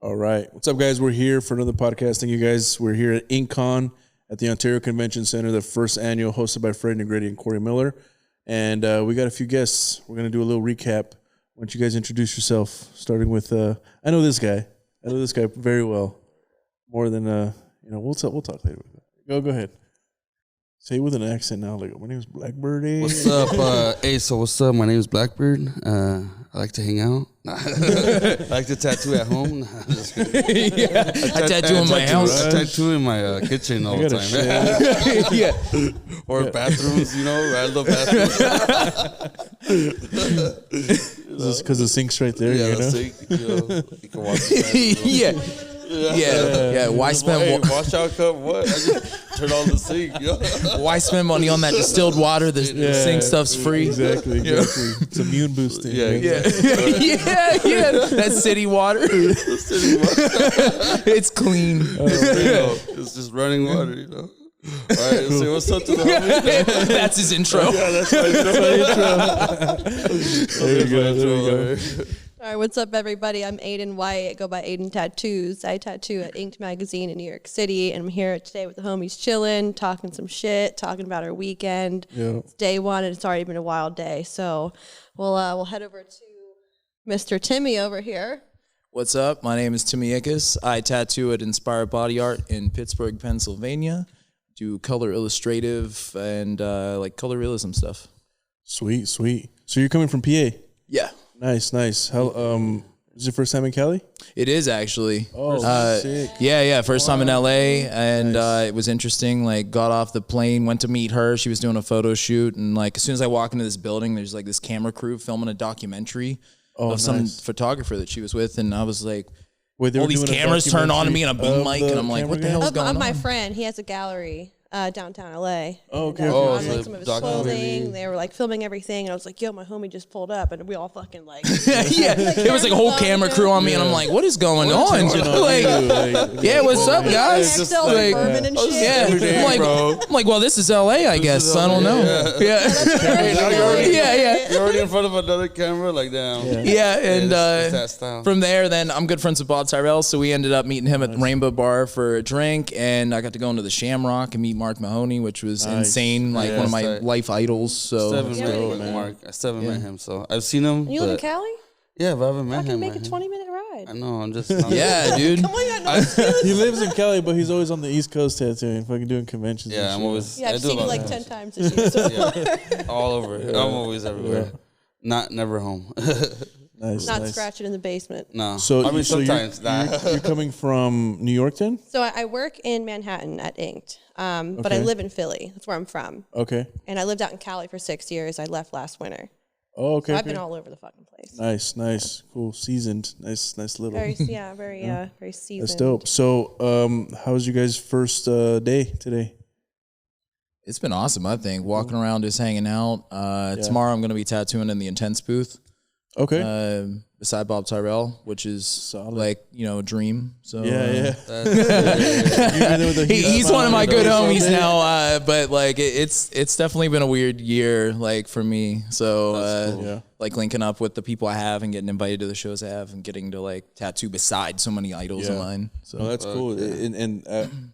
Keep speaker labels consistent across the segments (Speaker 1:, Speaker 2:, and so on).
Speaker 1: All right. What's up, guys? We're here for another podcast. Thank you, guys. We're here at Inkcon at the Ontario Convention Center, the first annual, hosted by Fred Negrete and Corey Miller. And we got a few guests. We're going to do a little recap. Why don't you guys introduce yourself, starting with, I know this guy. I know this guy very well. More than, we'll talk later. Go ahead. Say it with an accent now. Like, my name is Blackbird.
Speaker 2: What's up? What's up? My name is Blackbird. I like to hang out. I like to tattoo at home.
Speaker 3: Yeah, I tattoo in my house.
Speaker 2: I tattoo in my kitchen all the time.
Speaker 3: Yeah.
Speaker 2: Or bathrooms, random bathrooms.
Speaker 1: Is this because the sink's right there?
Speaker 2: Yeah,
Speaker 1: you know?
Speaker 2: sink. You can watch the
Speaker 3: Yeah. Why spend?
Speaker 2: Wash out cup? What? I just turn on the sink.
Speaker 3: Why spend money on that distilled water? The sink stuff's free.
Speaker 1: Exactly. It's immune boosting.
Speaker 3: Yeah. That city water. It's clean.
Speaker 2: It's just running water, All right, so what's up to the homie?
Speaker 3: That's his intro.
Speaker 2: Yeah, that's my intro.
Speaker 1: There you go.
Speaker 4: All right, what's up, everybody? I'm Aiden White. I go by Aiden Tattoos. I tattoo at Inked Magazine in New York City, and I'm here today with the homies chilling, talking some shit, talking about our weekend.
Speaker 1: Yeah.
Speaker 4: It's day one, and it's already been a wild day. So we'll head over to Mr. Timmy over here.
Speaker 3: What's up? My name is Timmy. I tattoo at Inspired Body Art in Pittsburgh, Pennsylvania. Do color illustrative and color realism stuff.
Speaker 1: Sweet. So you're coming from PA?
Speaker 3: Yeah.
Speaker 1: Nice. How is it your first time in Cali?
Speaker 3: It is actually.
Speaker 1: Oh, sick.
Speaker 3: Yeah. First time in LA, and it was interesting. Like, got off the plane, went to meet her. She was doing a photo shoot, and like as soon as I walk into this building, there's like this camera crew filming a documentary of some photographer that she was with, and I was like,
Speaker 1: Wait,
Speaker 3: all these cameras turn on to me and a boom mic, and I'm like, what the hell's going on?
Speaker 4: My friend, he has a gallery downtown LA.
Speaker 1: Oh, okay.
Speaker 4: On
Speaker 2: so
Speaker 4: some of his clothing, they were like filming everything, and I was like, "Yo, my homie just pulled up," and we all fucking like,
Speaker 3: there was like a whole camera crew on me, and I'm like, "What is going on?" What's up, guys?
Speaker 4: Just like, and shit.
Speaker 3: I'm like, well, this is LA, I guess. I don't know. Yeah.
Speaker 2: You're already in front of another camera, like damn.
Speaker 3: And
Speaker 2: it's that style.
Speaker 3: From there, then I'm good friends with Bob Tyrell, so we ended up meeting him at Rainbow Bar for a drink, and I got to go into the Shamrock and meet Mark Mahoney, which was insane, like one of my life idols. So
Speaker 2: I still haven't met him, so I've seen him.
Speaker 4: You live in Cali?
Speaker 2: Yeah, but I haven't met him.
Speaker 4: Make a 20-minute ride.
Speaker 2: I know, I'm just.
Speaker 3: Yeah, dude.
Speaker 4: Come on,
Speaker 1: He lives in Cali, but he's always on the East Coast tattooing, fucking doing conventions.
Speaker 2: Yeah, I'm always.
Speaker 4: Yeah, I've seen you like 10 times this year so far.
Speaker 2: All over. I'm always everywhere. Never home.
Speaker 1: Nice.
Speaker 4: Not scratching in the basement.
Speaker 2: No.
Speaker 1: So,
Speaker 2: I mean, sometimes.
Speaker 1: you're coming from New York then?
Speaker 4: So I work in Manhattan at Inked, but I live in Philly. That's where I'm from.
Speaker 1: Okay.
Speaker 4: And I lived out in Cali for 6 years. I left last winter.
Speaker 1: Oh, okay.
Speaker 4: So I've been all over the fucking place.
Speaker 1: Nice. Cool. Seasoned. Nice little.
Speaker 4: Very seasoned.
Speaker 1: That's dope. So, how was you guys' first day today?
Speaker 3: It's been awesome, I think. Walking around, just hanging out. Tomorrow I'm going to be tattooing in the Intense booth.
Speaker 1: Okay.
Speaker 3: Beside Bob Tyrell, which is
Speaker 1: Solid.
Speaker 3: a dream. So
Speaker 1: Yeah.
Speaker 3: He's one of my good homies now. But like it's definitely been a weird year, like for me. So like linking up with the people I have and getting invited to the shows I have and getting to like tattoo beside so many idols of mine. So
Speaker 1: that's cool. And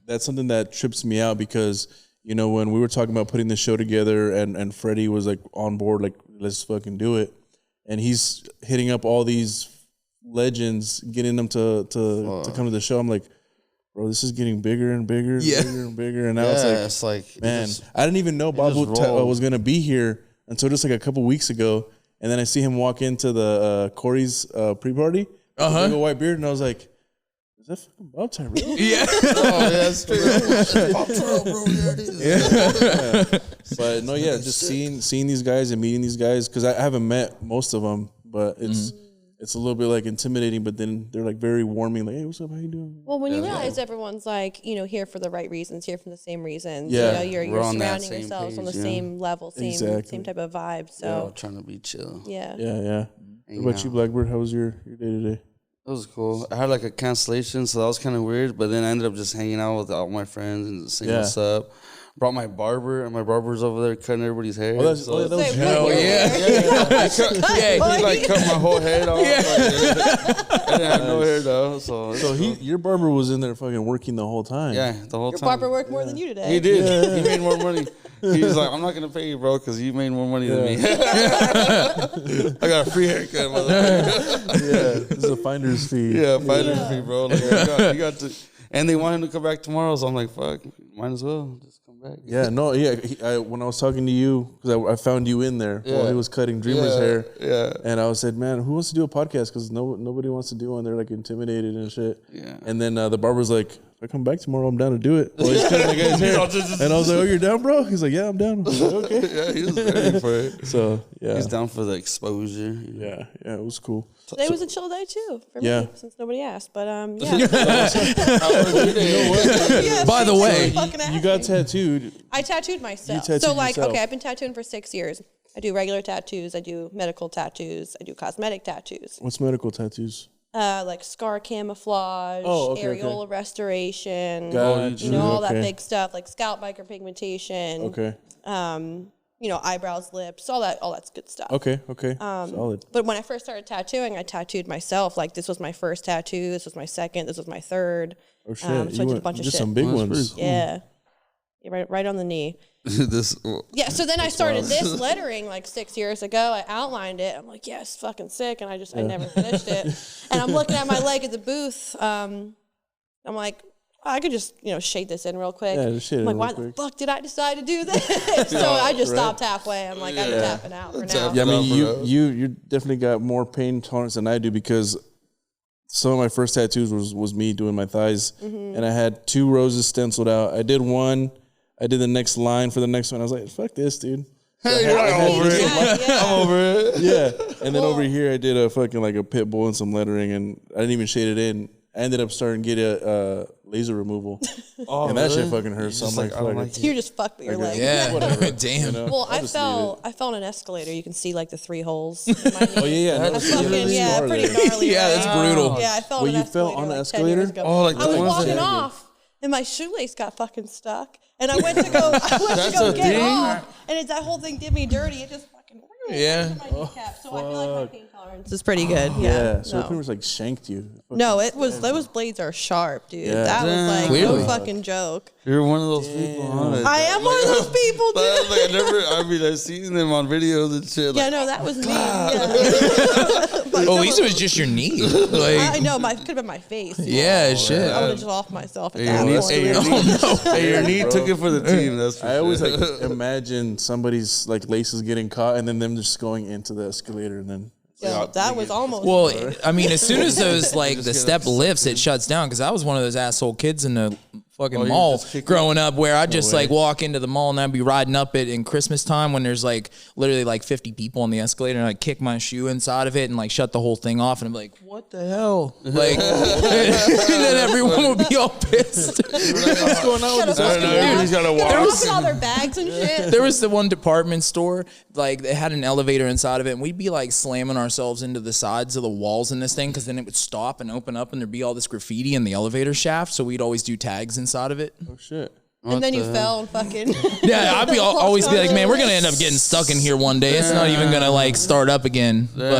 Speaker 1: that's something that trips me out because when we were talking about putting the show together and Freddie was like on board, like let's fucking do it. And he's hitting up all these legends, getting them to come to the show. I'm like, bro, this is getting bigger and bigger and bigger. And I was like, man, I didn't even know Bob was going to be here until just like a couple weeks ago. And then I see him walk into the Corey's pre-party with a big white beard. And I was like, is that fucking Bob Tyrell?
Speaker 3: Yeah.
Speaker 2: That's true. Bob Tyrell, bro. There it is.
Speaker 1: But no, just seeing these guys and meeting these guys, because I haven't met most of them, but it's a little bit like intimidating, but then they're like very warming, like, hey, what's up, how you doing?
Speaker 4: Well, when you realize everyone's like, here for the right reasons, here for the same reasons,
Speaker 1: Yeah.
Speaker 4: you're surrounding yourselves on the same level, same type of vibe.
Speaker 2: We're all
Speaker 4: So
Speaker 2: trying to be chill.
Speaker 1: Yeah. What about you, Blackbird? How was your day today?
Speaker 2: It was cool. I had like a cancellation, so that was kind of weird. But then I ended up just hanging out with all my friends and saying what's up. brought my barber, and my barber's over there cutting everybody's hair.
Speaker 1: Oh, that was
Speaker 4: Wait,
Speaker 3: Hell
Speaker 4: what?
Speaker 3: yeah.
Speaker 2: He like cut my whole head off.
Speaker 3: Yeah.
Speaker 2: Like, I didn't have no hair though, so
Speaker 1: your barber was in there fucking working the whole time.
Speaker 2: yeah, the whole
Speaker 4: Your
Speaker 2: time.
Speaker 4: barber worked more than you today.
Speaker 2: He did. He made more money. He was like, I'm not gonna pay you, bro, because you made more money than me. I got a free haircut, motherfucker.
Speaker 1: Yeah, this is a finder's fee.
Speaker 2: Yeah, finder's fee, bro. Like, you got to, and they want him to come back tomorrow, so I'm like, fuck, might as well just come back.
Speaker 1: Yeah, no, yeah. When I was talking to you, because I found you in there while he was cutting Dreamer's hair.
Speaker 2: Yeah.
Speaker 1: And I said, man, who wants to do a podcast? Because nobody wants to do one. They're like intimidated and shit.
Speaker 2: Yeah.
Speaker 1: And then the barber's like, if I come back tomorrow, I'm down to do it. Well, he's cutting the guy's hair. And I was like, oh, you're down, bro? He's like, yeah, I'm down. I was like, okay.
Speaker 2: Yeah, he was ready for it.
Speaker 1: So, yeah.
Speaker 2: He's down for the exposure.
Speaker 1: Yeah, it was cool.
Speaker 4: Today was a chill day too for
Speaker 1: Yeah.
Speaker 4: me, since nobody asked. But yeah. Yeah,
Speaker 3: By the way,
Speaker 4: fucking asked
Speaker 1: You got
Speaker 4: me.
Speaker 1: tattooed.
Speaker 4: I tattooed myself.
Speaker 1: You tattooed
Speaker 4: so like,
Speaker 1: yourself.
Speaker 4: okay, I've been tattooing for 6 years. I do regular tattoos. I do medical tattoos. I do cosmetic tattoos.
Speaker 1: What's medical tattoos?
Speaker 4: Like scar camouflage,
Speaker 1: Oh, okay,
Speaker 4: areola restoration,
Speaker 1: Gotcha.
Speaker 4: you know, all that
Speaker 1: Okay.
Speaker 4: big stuff, like scalp micropigmentation.
Speaker 1: Okay.
Speaker 4: You know, eyebrows, lips, all that's good stuff.
Speaker 1: Okay. Solid.
Speaker 4: But when I first started tattooing, I tattooed myself. Like this was my first tattoo. This was my second. This was my third.
Speaker 1: Oh, shit.
Speaker 4: So I did a
Speaker 1: went-
Speaker 4: bunch of
Speaker 1: just
Speaker 4: shit.
Speaker 1: some big
Speaker 2: That's
Speaker 1: ones.
Speaker 2: pretty
Speaker 4: Yeah. Yeah, right on the knee.
Speaker 2: This.
Speaker 4: Yeah, so then I started this lettering like 6 years ago. I outlined it. I'm like, yeah, it's fucking sick. And I never finished it. And I'm looking at my leg at the booth. I'm like, I could just, shade this in real quick.
Speaker 1: Yeah, just shade
Speaker 4: I'm
Speaker 1: it
Speaker 4: like,
Speaker 1: real
Speaker 4: why
Speaker 1: quick.
Speaker 4: the fuck did I decide to do this? So I just stopped halfway. I'm like, I'm tapping out for now.
Speaker 1: Yeah, I mean, you definitely got more pain tolerance than I do because some of my first tattoos was me doing my thighs, and I had 2 roses stenciled out. I did one. I did the next line for the next one. I was like, fuck this, dude.
Speaker 2: Hey, you're not over it.
Speaker 4: Yeah.
Speaker 2: I'm over it.
Speaker 1: Yeah. And then over here, I did a fucking like a pit bull and some lettering, and I didn't even shade it in. I ended up starting to get a laser removal. And that shit fucking hurts. So I'm like,
Speaker 2: I don't
Speaker 1: fuck
Speaker 2: like
Speaker 1: it.
Speaker 4: You just fucked with your leg.
Speaker 3: Yeah. Damn.
Speaker 4: Well, I
Speaker 1: just
Speaker 4: fell on an escalator. You can see like the 3 holes in my knee.
Speaker 1: Oh, yeah. No,
Speaker 4: I fucking, pretty gnarly.
Speaker 3: Yeah,
Speaker 4: right?
Speaker 3: that's brutal.
Speaker 4: Yeah, I fell
Speaker 1: Wait,
Speaker 4: on an
Speaker 1: you fell
Speaker 4: escalator
Speaker 1: on the
Speaker 4: like 10
Speaker 1: escalator?
Speaker 4: years ago.
Speaker 2: Oh, like
Speaker 4: I
Speaker 2: the
Speaker 4: was
Speaker 2: ones
Speaker 4: walking
Speaker 2: that-
Speaker 4: off, and my shoelace got fucking stuck. And I went to go,
Speaker 2: a
Speaker 4: get
Speaker 2: thing?
Speaker 4: off, and that whole thing did me dirty. It just fucking
Speaker 3: Yeah.
Speaker 4: into my kneecap. So I feel like my pain tolerance is pretty good.
Speaker 1: Yeah. So it
Speaker 4: no.
Speaker 1: pretty much like shanked you.
Speaker 4: No, those blades are sharp, dude.
Speaker 1: Yeah.
Speaker 4: That was like
Speaker 3: Clearly.
Speaker 4: no fucking joke.
Speaker 2: You're one of those people, huh?
Speaker 4: I am one of those people, dude.
Speaker 2: Like, I've seen them on videos and shit.
Speaker 4: Yeah,
Speaker 2: Like,
Speaker 4: no, that was me. Yeah.
Speaker 3: Oh, at least it was just your knee.
Speaker 4: I
Speaker 3: Like,
Speaker 4: know, could have been my face.
Speaker 3: yeah, shit.
Speaker 4: I would have just off myself at
Speaker 2: Hey,
Speaker 4: that
Speaker 2: your
Speaker 4: point.
Speaker 2: knee, your knee took it for the team. That's for
Speaker 1: I always
Speaker 2: sure.
Speaker 1: like imagine somebody's like laces getting caught and then them just going into the escalator and then.
Speaker 4: Yo, that was almost.
Speaker 3: Well, I mean, as soon as those like the step lifts, it shuts down. Because I was one of those asshole kids in the fucking
Speaker 2: you
Speaker 3: mall
Speaker 2: just kick
Speaker 3: growing up, where I'd just
Speaker 1: way.
Speaker 3: like walk into the mall and I'd be riding up it in Christmas time when there's like literally like 50 people on the escalator, and I'd kick my shoe inside of it and like shut the whole thing off, and I'm like, what the hell? Like, and then everyone would be all pissed.
Speaker 1: What's going on with this?
Speaker 2: He's got to
Speaker 4: They're
Speaker 2: walk.
Speaker 4: looking all their bags and shit.
Speaker 3: There was the one department store, like they had an elevator inside of it, and we'd be like slamming ourselves into the sides of the walls in this thing, because then it would stop and open up and there'd be all this graffiti in the elevator shaft, so we'd always do tags inside of it.
Speaker 1: Oh shit.
Speaker 4: And then you fell and fucking.
Speaker 3: Yeah, I'd be always be like, man, we're gonna end up getting stuck in here one day. It's not even gonna like start up again. But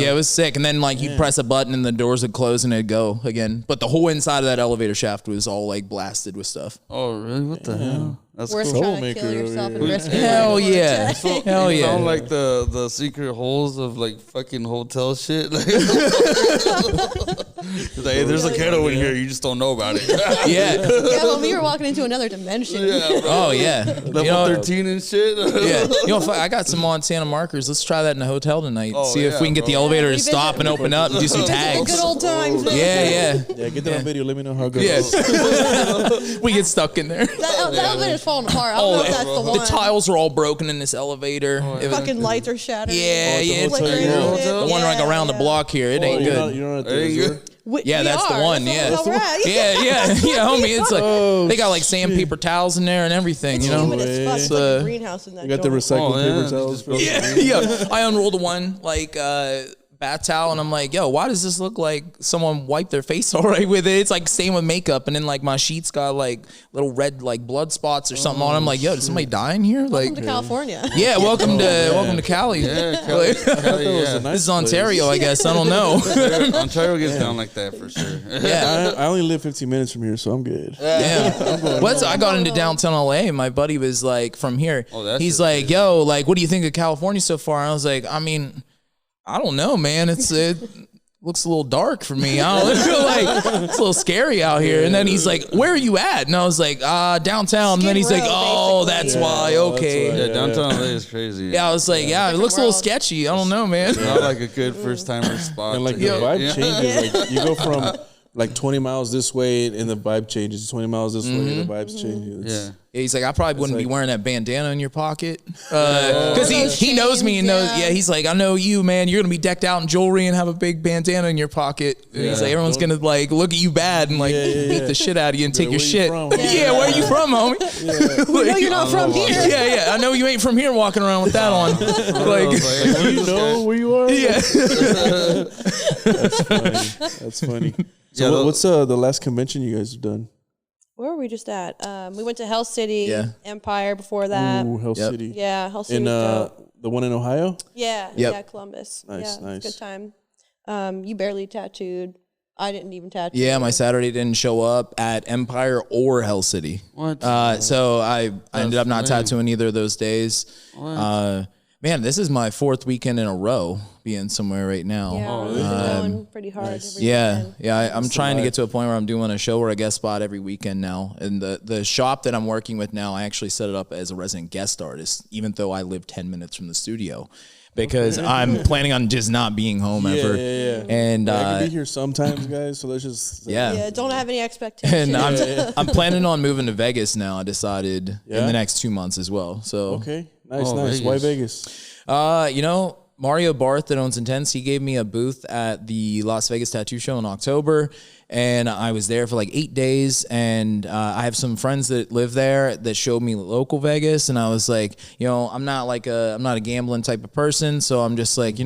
Speaker 3: yeah, it was sick. And then like you'd press a button and the doors would close and it'd go again. But the whole inside of that elevator shaft was all like blasted with stuff.
Speaker 2: Oh, really? What the hell? That's
Speaker 4: Worth
Speaker 2: cool.
Speaker 4: trying to
Speaker 1: Troublemaker
Speaker 4: kill
Speaker 1: over
Speaker 4: yourself
Speaker 1: here.
Speaker 4: and risk it.
Speaker 3: Hell yeah. Hell
Speaker 2: You
Speaker 3: yeah.
Speaker 2: sound like the secret holes of like fucking hotel shit. Like, it's like, hey, there's a kettle in here, you just don't know about it.
Speaker 3: Yeah.
Speaker 4: Yeah, well, we were walking into another dimension.
Speaker 2: Yeah, bro.
Speaker 3: Oh yeah.
Speaker 2: Level
Speaker 3: You know,
Speaker 2: 13 and shit.
Speaker 3: yeah. You know, I got some Montana markers. Let's try that in a hotel tonight.
Speaker 2: Oh,
Speaker 3: See if
Speaker 2: yeah,
Speaker 3: we can get the
Speaker 2: bro.
Speaker 3: elevator to
Speaker 4: Revisit.
Speaker 3: stop and open up and do some
Speaker 4: The
Speaker 3: tags.
Speaker 4: good old times. Man.
Speaker 3: Yeah, yeah.
Speaker 1: Yeah, get that on video. Let me know how it goes.
Speaker 3: Yes. We get stuck in there.
Speaker 4: That elevator's falling apart. I don't know if that's the one.
Speaker 3: The tiles are all broken in this elevator. It was-
Speaker 4: Fucking lights are shattered.
Speaker 3: Yeah, yeah, it's
Speaker 1: hotel
Speaker 4: Flickering
Speaker 1: you
Speaker 4: and
Speaker 1: go?
Speaker 4: shit.
Speaker 3: the one like
Speaker 4: Yeah,
Speaker 3: around the
Speaker 4: yeah.
Speaker 3: block here. It ain't good.
Speaker 1: You're not at the
Speaker 2: Ain't
Speaker 1: resort?
Speaker 3: Yeah,
Speaker 4: We
Speaker 3: that's the
Speaker 4: are.
Speaker 3: one.
Speaker 4: That's
Speaker 3: Yeah.
Speaker 4: the one we're at.
Speaker 3: Yeah, yeah, homie. It's like they got like sandpaper towels in there and everything. You know.
Speaker 4: Humid as fuck. It's like a greenhouse in that
Speaker 1: You got the
Speaker 4: joint.
Speaker 1: recycled
Speaker 2: Oh, yeah.
Speaker 1: paper towels.
Speaker 2: Just
Speaker 3: Yeah, yeah. I unrolled one like bath towel, and I'm like, yo, why does this look like someone wiped their face all right with it? It's like same with makeup, and then like my sheets got like little red like blood spots or something on. I'm like, yo, did somebody die in here?
Speaker 4: Welcome
Speaker 3: Like,
Speaker 4: to California.
Speaker 3: yeah, welcome to Cali.
Speaker 2: Yeah, Cali,
Speaker 3: This is Ontario, I guess. I don't know.
Speaker 2: Ontario gets down like that for sure.
Speaker 3: Yeah.
Speaker 1: I only live 15 minutes from here, so I'm good.
Speaker 3: Yeah. I got into downtown LA. My buddy was like from here. He's like, yo, like, what do you think of California so far? And I was like, I mean, I don't know, man. It looks a little dark for me. I don't know, like it's a little scary out here. And then he's like, where are you at? And I was like, downtown. And then he's like, oh, that's why. Okay.
Speaker 2: That's why, yeah, downtown LA is crazy.
Speaker 3: Yeah, I was like, yeah, it looks a little sketchy. I don't know, man.
Speaker 2: Not like a good first timer spot.
Speaker 1: And like the vibe changes. Like you go from like 20 miles this way, and the vibe changes. 20 miles this way, and the vibes change.
Speaker 2: Yeah.
Speaker 3: He's like, I probably wouldn't be wearing that bandana in your pocket. Because he knows me and knows, he's like, I know you, man. You're going to be decked out in jewelry and have a big bandana in your pocket. And he's like, everyone's going to like look at you bad and like beat the shit out of you and take your shit. Yeah, where are you from, homie?
Speaker 4: We know you're not from here.
Speaker 3: Yeah, I know you ain't from here walking around with that on. Like,
Speaker 1: Do you know where you are?
Speaker 3: yeah.
Speaker 1: That's funny. So what's the last convention you guys have done?
Speaker 4: Where were we just at? We went to Hell City, Empire before that.
Speaker 1: Ooh, Hell City.
Speaker 4: Yeah, Hell City.
Speaker 1: In the one in Ohio?
Speaker 4: Yeah, Columbus.
Speaker 1: Nice,
Speaker 4: yeah, nice. Good time. You barely tattooed. I didn't even tattoo.
Speaker 3: Yeah, my Saturday didn't show up at Empire or Hell City.
Speaker 2: What?
Speaker 3: So I ended up not tattooing either of those days. Man, this is my fourth weekend in a row being somewhere right now.
Speaker 4: Yeah, we've been going pretty hard. Every weekend.
Speaker 3: I'm trying to get to a point where I'm doing a show or a guest spot every weekend now. And the shop that I'm working with now, I actually set it up as a resident guest artist, even though I live 10 minutes from the studio. Because I'm planning on just not being home ever.
Speaker 1: Yeah.
Speaker 3: And
Speaker 1: I can be here sometimes, guys. So let's just
Speaker 4: don't have any expectations.
Speaker 3: And I'm planning on moving to Vegas now. I decided in the next 2 months as well. So
Speaker 1: okay, nice. Why Vegas?
Speaker 3: Mario Barth that owns Intense, he gave me a booth at the Las Vegas Tattoo Show in October, and I was there for like 8 days, and I have some friends that live there that showed me local Vegas, and I was like, I'm not a gambling type of person, so I'm just like,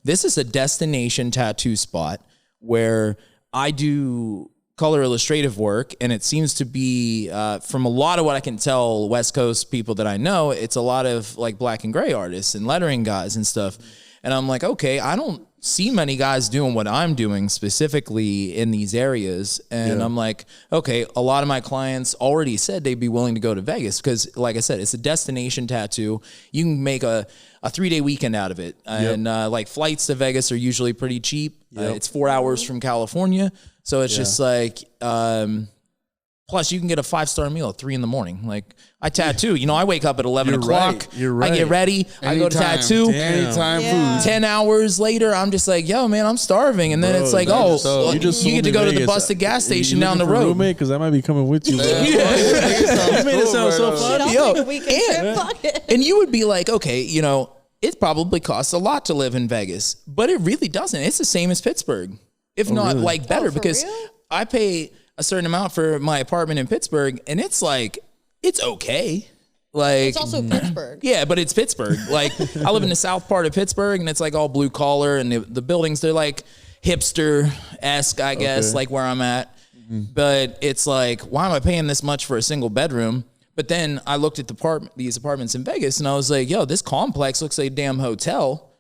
Speaker 3: this is a destination tattoo spot where I do color illustrative work, and it seems to be from a lot of what I can tell West Coast people that I know, it's a lot of like black and gray artists and lettering guys and stuff. And I'm like, okay, I don't see many guys doing what I'm doing specifically in these areas. And I'm like, okay, a lot of my clients already said they'd be willing to go to Vegas because, like I said, it's a destination tattoo. You can make a 3-day weekend out of it. And like flights to Vegas are usually pretty cheap. It's 4 hours from California. So it's just like, plus you can get a 5-star meal at 3 a.m. Like I tattoo, I wake up at 11 o'clock.
Speaker 1: You're right.
Speaker 3: I get ready. I go to tattoo.
Speaker 2: Anytime food.
Speaker 3: 10 hours later, I'm just like, yo, man, I'm starving. And then it's like, you get to go to the busted gas station down the road.
Speaker 1: Roommate, because I might be coming with you. You made it sound so funny.
Speaker 4: I'll take a weekend trip. Fuck it.
Speaker 3: And you would be like, okay, it probably costs a lot to live in Vegas, but it really doesn't. It's the same as Pittsburgh, if not like better, because I pay a certain amount for my apartment in Pittsburgh, and it's like, it's okay. Like
Speaker 4: it's also Pittsburgh.
Speaker 3: Yeah, but it's Pittsburgh. Like I live in the south part of Pittsburgh, and it's like all blue collar, and the buildings, they're like hipster-esque, I guess, like where I'm at. But it's like, why am I paying this much for a single bedroom? But then I looked at these apartments in Vegas, and I was like, yo, this complex looks like a damn hotel,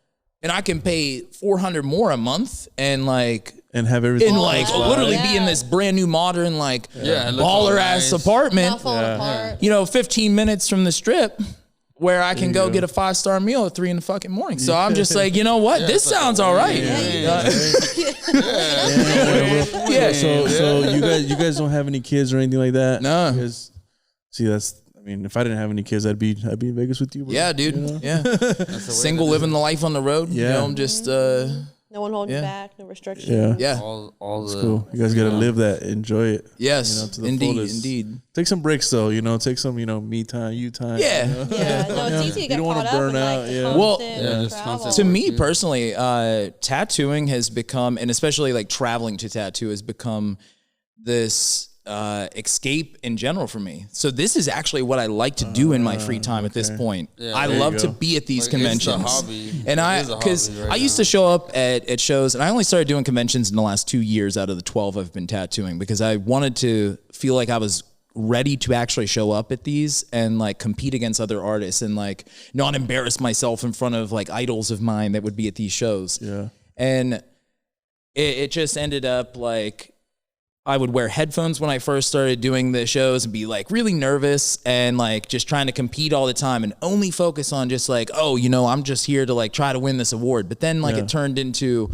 Speaker 3: and I can pay $400 more a month and
Speaker 1: have everything
Speaker 3: literally be in this brand new modern baller ass apartment.
Speaker 4: Not falling apart.
Speaker 3: 15 minutes from the strip where I can go get a 5-star meal at 3 a.m. So I'm just like, you know what? This sounds all right.
Speaker 1: So you guys don't have any kids or anything like that?
Speaker 3: No.
Speaker 1: Because, if I didn't have any kids, I'd be in Vegas with you. Bro.
Speaker 3: Yeah, dude. Yeah. Single, living the life on the road.
Speaker 1: Yeah.
Speaker 3: I'm just
Speaker 4: no one holding you back, no restrictions.
Speaker 3: Yeah.
Speaker 2: All the
Speaker 1: cool. You guys gotta live that, enjoy it.
Speaker 3: Yes.
Speaker 1: To the
Speaker 3: indeed.
Speaker 1: fullest.
Speaker 3: Indeed.
Speaker 1: Take some breaks though, take some, me time, you time.
Speaker 3: Yeah.
Speaker 4: Yeah. No, it's easy to get caught up in the travel.
Speaker 3: To me personally, tattooing has become, and especially like traveling to tattoo has become this escape in general for me. So this is actually what I like to do in my free time at this point.
Speaker 2: Yeah,
Speaker 3: I love to be at these conventions.
Speaker 2: It's a hobby.
Speaker 3: And I used to show up at shows, and I only started doing conventions in the last 2 years out of the 12 I've been tattooing, because I wanted to feel like I was ready to actually show up at these and like compete against other artists and like not embarrass myself in front of like idols of mine that would be at these shows.
Speaker 1: Yeah.
Speaker 3: And it just ended up like, I would wear headphones when I first started doing the shows and be like really nervous and like just trying to compete all the time and only focus on just like, oh, you know, I'm just here to like try to win this award. But then like it turned into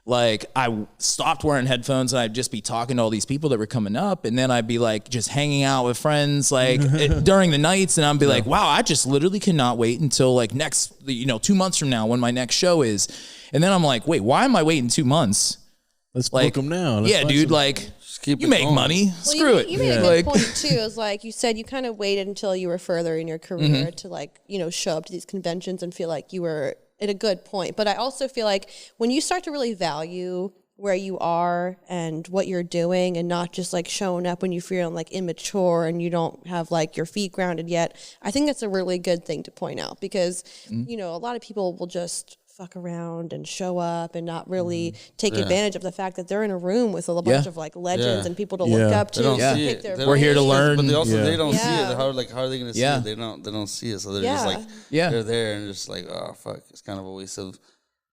Speaker 3: like, I stopped wearing headphones and I'd just be talking to all these people that were coming up. And then I'd be like just hanging out with friends like during the nights. And I'd be like, wow, I just literally cannot wait until like next, 2 months from now when my next show is. And then I'm like, wait, why am I waiting 2 months?
Speaker 1: Let's
Speaker 3: Like,
Speaker 1: book them now.
Speaker 3: yeah, dude, like,
Speaker 2: keep
Speaker 3: you
Speaker 2: it
Speaker 3: make
Speaker 2: going.
Speaker 3: money.
Speaker 4: Well,
Speaker 3: Screw it.
Speaker 4: You made a
Speaker 3: Like-
Speaker 4: good point too. Is like you said, you kind of waited until you were further in your career to like show up to these conventions and feel like you were at a good point. But I also feel like when you start to really value where you are and what you're doing, and not just like showing up when you feel like immature and you don't have like your feet grounded yet, I think that's a really good thing to point out, because a lot of people will just fuck around and show up and not really take advantage of the fact that they're in a room with a bunch of like legends and people to look up to.
Speaker 2: They don't
Speaker 4: and
Speaker 2: see
Speaker 4: pick
Speaker 2: it.
Speaker 4: their
Speaker 2: They
Speaker 3: We're here to
Speaker 2: don't-
Speaker 3: learn.
Speaker 2: but they also they don't see
Speaker 4: Yeah.
Speaker 2: it. How are they going to see
Speaker 3: Yeah.
Speaker 2: it? They don't see it, so they're
Speaker 4: Yeah.
Speaker 2: just like
Speaker 3: Yeah.
Speaker 2: they're there and just like, oh fuck, it's kind of a waste of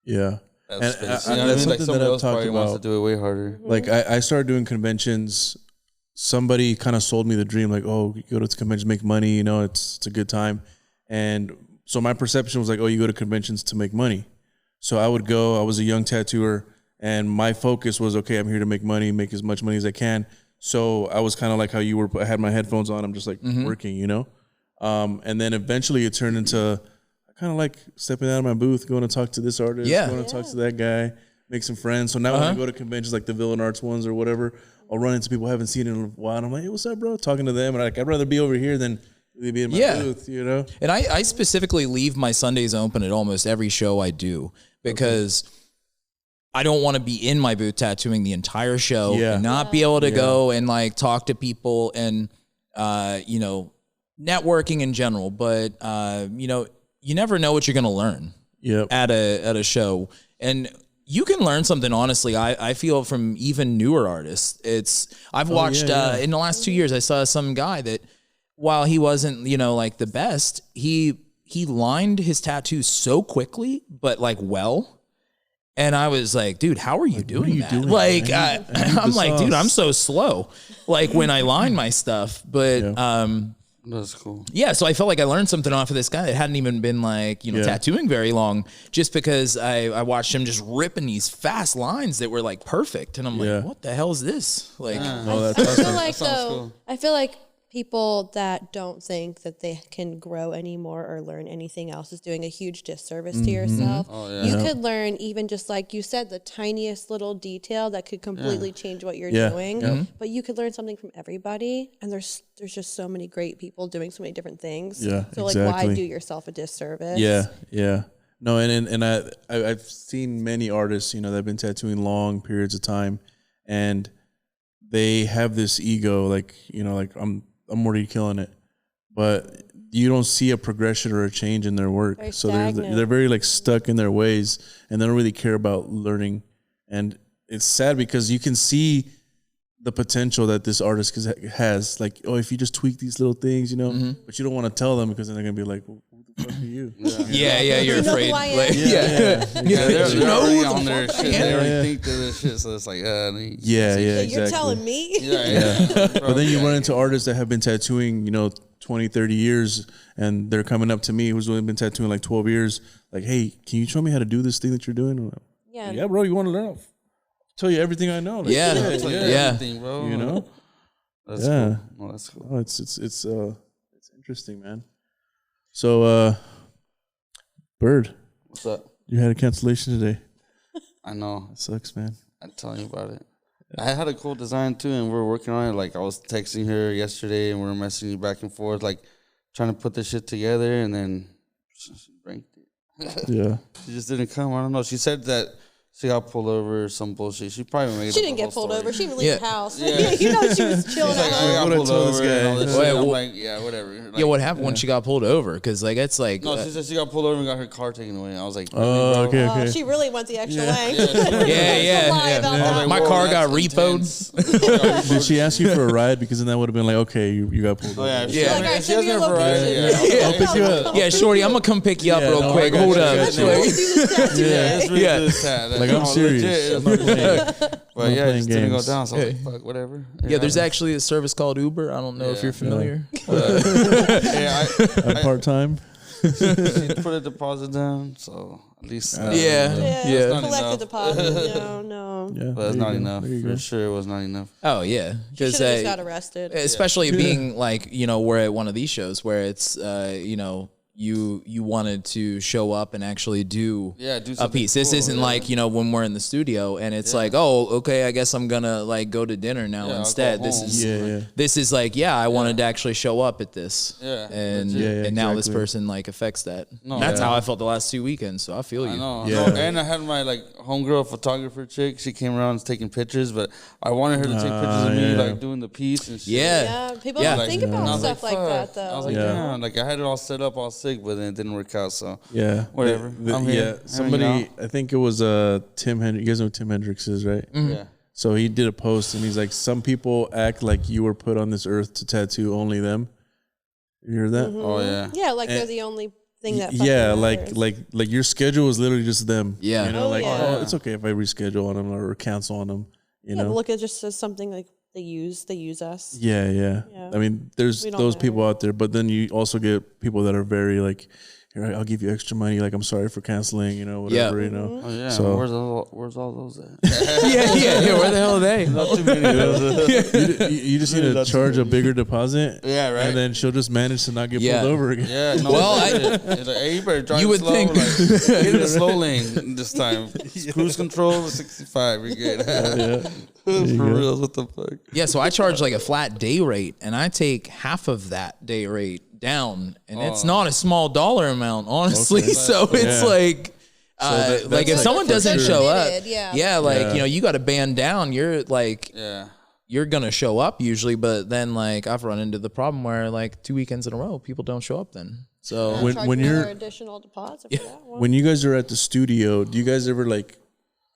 Speaker 1: Yeah. And
Speaker 2: space.
Speaker 1: I-
Speaker 2: You know what I
Speaker 1: that's
Speaker 2: mean? Like
Speaker 1: something
Speaker 2: somebody
Speaker 1: that I've
Speaker 2: else probably
Speaker 1: talked
Speaker 2: wants to
Speaker 1: about.
Speaker 2: do it way harder.
Speaker 1: Like I started doing conventions. Somebody kind of sold me the dream, like, oh, you go to conventions, make money, it's a good time. And so my perception was like, oh, you go to conventions to make money. So I would go, I was a young tattooer, and my focus was, okay, I'm here to make money, make as much money as I can. So I was kind of like how you were, I had my headphones on, I'm just like working, and then eventually it turned into kind of like stepping out of my booth, going to talk to this artist, going to talk to that guy, make some friends. So now when I go to conventions like the Villain Arts ones or whatever, I'll run into people I haven't seen in a while, and I'm like, hey, what's up, bro? Talking to them, and I'd rather be over here than really be in my booth,
Speaker 3: And I specifically leave my Sundays open at almost every show I do, because I don't want to be in my booth tattooing the entire show and not be able to go and like talk to people and, networking in general. But, you never know what you're going to learn at a show. And you can learn something, honestly, I feel, from even newer artists. I've watched, in the last 2 years, I saw some guy that, while he wasn't, like the best, he lined his tattoos so quickly, but like well. And I was like, dude, how are you doing that? Like, I'm like, dude, I'm so slow. Like when I line my stuff, but,
Speaker 2: That's cool.
Speaker 3: yeah, so I felt like I learned something off of this guy that hadn't even been like, tattooing very long, just because I watched him just ripping these fast lines that were like perfect. And I'm like, what the hell is this? Like,
Speaker 1: Oh, that's
Speaker 4: I
Speaker 1: awesome.
Speaker 4: feel like
Speaker 2: sounds cool.
Speaker 4: I feel like people that don't think that they can grow anymore or learn anything else is doing a huge disservice to yourself. You could learn, even just like you said, the tiniest little detail that could completely change what you're doing. But you could learn something from everybody, and there's just so many great people doing so many different things.
Speaker 1: Yeah,
Speaker 4: so like, why
Speaker 1: exactly.
Speaker 4: do yourself a disservice?
Speaker 1: Yeah. No, and I've seen many artists, that have been tattooing long periods of time, and they have this ego, like, like I'm already killing it, but you don't see a progression or a change in their work.
Speaker 4: Very
Speaker 1: so
Speaker 4: stagnant.
Speaker 1: they're very like stuck in their ways, and they don't really care about learning. And it's sad because you can see the potential that this artist has. Like, oh, if you just tweak these little things, but you don't want to tell them, because then they're gonna be like, well, who the fuck are you?
Speaker 3: yeah, you're
Speaker 4: You know
Speaker 3: afraid.
Speaker 4: who I am?
Speaker 3: Like,
Speaker 2: Yeah, they're
Speaker 3: You know
Speaker 2: already
Speaker 3: who the
Speaker 2: on their
Speaker 3: fuck I
Speaker 2: shit.
Speaker 3: am?
Speaker 2: They already think they're this shit, so it's like,
Speaker 1: Yeah,
Speaker 4: So
Speaker 1: exactly.
Speaker 4: you're telling me?
Speaker 1: But then you run into artists that have been tattooing, 20, 30 years, and they're coming up to me, who's only been tattooing like 12 years, like, hey, can you show me how to do this thing that you're doing? I'm like,
Speaker 4: Yeah.
Speaker 1: bro, you want to learn? I'll tell you everything I know. Like,
Speaker 3: Yeah.
Speaker 2: everything, bro. That's
Speaker 1: Yeah.
Speaker 2: cool. Well, that's cool.
Speaker 1: Oh, it's interesting, man. So, Bird,
Speaker 2: What's up?
Speaker 1: you had a cancellation today.
Speaker 2: I know.
Speaker 1: That sucks, man.
Speaker 2: I'm telling you about it. I had a cool design too, and we were working on it. Like, I was texting her yesterday, and we were messaging back and forth, like trying to put this shit together, and then she ranked it.
Speaker 1: Yeah.
Speaker 2: She just didn't come. I don't know. She said that she got pulled over or some bullshit. She probably made.
Speaker 4: She didn't get pulled over. She didn't leave
Speaker 3: Yeah.
Speaker 4: her house.
Speaker 2: Yeah.
Speaker 4: You know, she was chilling
Speaker 2: Like,
Speaker 4: at
Speaker 2: I
Speaker 4: home.
Speaker 2: got pulled
Speaker 1: told this
Speaker 2: over and all
Speaker 1: guy?
Speaker 2: this
Speaker 3: Wait,
Speaker 2: shit. I'm
Speaker 3: wh-
Speaker 2: like, yeah, whatever. Like,
Speaker 3: Yeah, what happened when she got pulled over? Because like it's like
Speaker 2: No, she said she got pulled over and got her car taken away. I was like,
Speaker 1: Oh,
Speaker 2: really, bro?
Speaker 1: okay.
Speaker 4: She really went the extra lane.
Speaker 3: yeah.
Speaker 4: About
Speaker 2: I was
Speaker 4: that.
Speaker 2: like,
Speaker 3: My
Speaker 2: whoa,
Speaker 3: car
Speaker 2: that's
Speaker 3: got repoed.
Speaker 2: intense.
Speaker 1: Did she ask you for a ride? Because then that would have been like, okay, you got pulled
Speaker 2: Oh,
Speaker 1: over.
Speaker 2: yeah,
Speaker 3: Yeah.
Speaker 2: yeah.
Speaker 4: Like, all right,
Speaker 2: She
Speaker 4: send
Speaker 2: asked
Speaker 4: me
Speaker 2: me
Speaker 4: your
Speaker 2: for a ride.
Speaker 4: location.
Speaker 2: Yeah,
Speaker 1: I'll pick you up.
Speaker 3: Yeah, shorty, I'm gonna come pick you up real
Speaker 1: no,
Speaker 3: quick.
Speaker 1: I got
Speaker 3: Hold
Speaker 1: you,
Speaker 3: up.
Speaker 1: I got
Speaker 4: Let's do this tattoo
Speaker 2: Yeah, it's
Speaker 4: today.
Speaker 2: really
Speaker 3: Yeah.
Speaker 2: good sad.
Speaker 1: Like, I'm serious. I'm not playing.
Speaker 2: But yeah, it
Speaker 1: playing
Speaker 2: just didn't go
Speaker 1: games.
Speaker 2: down. So I was like, fuck, whatever.
Speaker 3: Yeah, there's actually a service called Uber. I don't know if you're familiar.
Speaker 2: Yeah,
Speaker 1: At part time.
Speaker 2: she put a deposit down, so at least.
Speaker 3: Yeah.
Speaker 4: Yeah,
Speaker 3: Yeah.
Speaker 2: not
Speaker 4: collect the
Speaker 2: enough.
Speaker 4: deposit. No.
Speaker 1: Yeah,
Speaker 2: But it's
Speaker 1: there
Speaker 2: not
Speaker 1: you go.
Speaker 2: enough.
Speaker 1: There you
Speaker 2: For
Speaker 1: go.
Speaker 2: sure, it was not enough.
Speaker 3: Oh yeah,
Speaker 4: Should
Speaker 3: because
Speaker 4: have just got arrested.
Speaker 3: especially being like we're at one of these shows where it's you wanted to show up and actually do
Speaker 2: Yeah, do
Speaker 3: a
Speaker 2: something
Speaker 3: piece. This
Speaker 2: cool,
Speaker 3: isn't
Speaker 2: yeah.
Speaker 3: like when we're in the studio and it's like, oh, okay, I guess I'm gonna like go to dinner now
Speaker 2: Yeah, I'll go
Speaker 3: instead. This
Speaker 2: home.
Speaker 3: is
Speaker 1: Yeah.
Speaker 3: this is like, I wanted to actually show up at this.
Speaker 2: Yeah,
Speaker 3: And
Speaker 2: legit.
Speaker 1: Yeah,
Speaker 3: and now this
Speaker 1: exactly.
Speaker 3: person like affects that.
Speaker 2: No,
Speaker 3: And that's
Speaker 2: yeah.
Speaker 3: how I felt the last 2 weekends. So I feel you.
Speaker 2: I know.
Speaker 1: Yeah.
Speaker 2: No, and I had my like homegirl photographer chick. She came around taking pictures, but I wanted her to take pictures of me
Speaker 1: yeah.
Speaker 2: like doing the piece and shit.
Speaker 3: Yeah.
Speaker 4: Yeah, people
Speaker 3: Yeah.
Speaker 4: don't think
Speaker 2: And I
Speaker 4: about
Speaker 2: was
Speaker 4: stuff like
Speaker 2: fuck.
Speaker 4: that though.
Speaker 2: I was like,
Speaker 1: Yeah.
Speaker 2: damn, like I had it all set up, all sick, but then it didn't work out. So
Speaker 1: Yeah.
Speaker 2: Whatever. I'm here.
Speaker 1: Yeah. Somebody,
Speaker 2: hanging
Speaker 1: I think it was Tim Hendricks. You guys know who Tim Hendricks is, right?
Speaker 2: yeah,
Speaker 1: So he did a post and he's like, some people act like you were put on this earth to tattoo only them. You heard that?
Speaker 2: oh yeah,
Speaker 4: Yeah, like they're
Speaker 1: And-
Speaker 4: the only thing that fucking
Speaker 1: Yeah,
Speaker 4: matters.
Speaker 1: like your schedule is literally just them.
Speaker 3: Yeah.
Speaker 1: You know,
Speaker 4: Oh,
Speaker 1: like,
Speaker 4: yeah.
Speaker 1: oh, it's okay if I reschedule on them or cancel on them. You
Speaker 4: yeah, but
Speaker 1: know?
Speaker 4: look, it just says something like they use us.
Speaker 1: Yeah.
Speaker 4: Yeah.
Speaker 1: I mean, there's
Speaker 4: We don't
Speaker 1: those
Speaker 4: matter.
Speaker 1: people out there, but then you also get people that are very like, here, I'll give you extra money. Like, I'm sorry for canceling, whatever,
Speaker 3: Yeah.
Speaker 1: you know.
Speaker 2: oh yeah.
Speaker 1: So-
Speaker 2: Where's all those at?
Speaker 3: yeah. Where the hell are they?
Speaker 2: Not too many of those.
Speaker 1: You just need to charge a bigger deposit.
Speaker 2: Yeah, right.
Speaker 1: And then she'll just manage to not get
Speaker 3: Yeah.
Speaker 1: pulled over again.
Speaker 2: Yeah, no.
Speaker 3: Well,
Speaker 2: it's like, hey, you better drive
Speaker 3: You would
Speaker 2: slow.
Speaker 3: think-
Speaker 2: Like, get in the slow lane this time. Cruise control 65. You're good. For real, what the fuck?
Speaker 3: Yeah, so I charge like a flat day rate, and I take half of that day rate down, and it's not a small dollar amount, honestly. So it's
Speaker 1: Yeah.
Speaker 3: like,
Speaker 1: that-
Speaker 3: like if
Speaker 1: that's
Speaker 3: someone
Speaker 1: like for
Speaker 3: doesn't
Speaker 1: sure.
Speaker 3: show up,
Speaker 4: Committed, yeah.
Speaker 3: like you got to band down. You're like,
Speaker 2: Yeah.
Speaker 3: you're gonna show up usually, but then like I've run into the problem where like 2 weekends in a row, people don't show up. Then so
Speaker 1: When-
Speaker 4: Charge
Speaker 1: when
Speaker 4: another
Speaker 1: you're-
Speaker 4: additional deposit for that one.
Speaker 1: When you guys are at the studio, do you guys ever like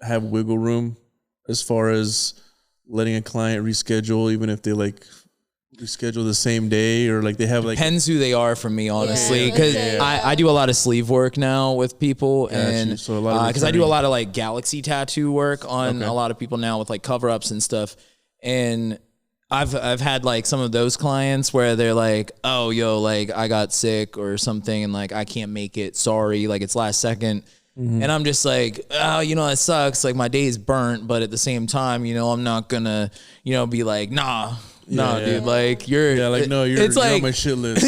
Speaker 1: have wiggle room as far as letting a client reschedule, even if they like reschedule the same day, or like they have like
Speaker 3: depends who they are for me, honestly,
Speaker 4: Yeah.
Speaker 3: because
Speaker 4: Yeah.
Speaker 3: I do a lot of sleeve work now with people,
Speaker 1: Gotcha.
Speaker 3: and
Speaker 1: So a lot of
Speaker 3: because I do a
Speaker 1: returning.
Speaker 3: lot of like galaxy tattoo work on
Speaker 1: Okay.
Speaker 3: a lot of people now with like cover ups and stuff, and I've had like some of those clients where they're like, oh yo, like I got sick or something and like I can't make it, sorry, like it's last second. And I'm just like, oh, that sucks. Like my day is burnt, but at the same time, I'm not gonna, be like, nah,
Speaker 1: Yeah.
Speaker 3: dude. Like you're,
Speaker 1: no, you're on my shit list.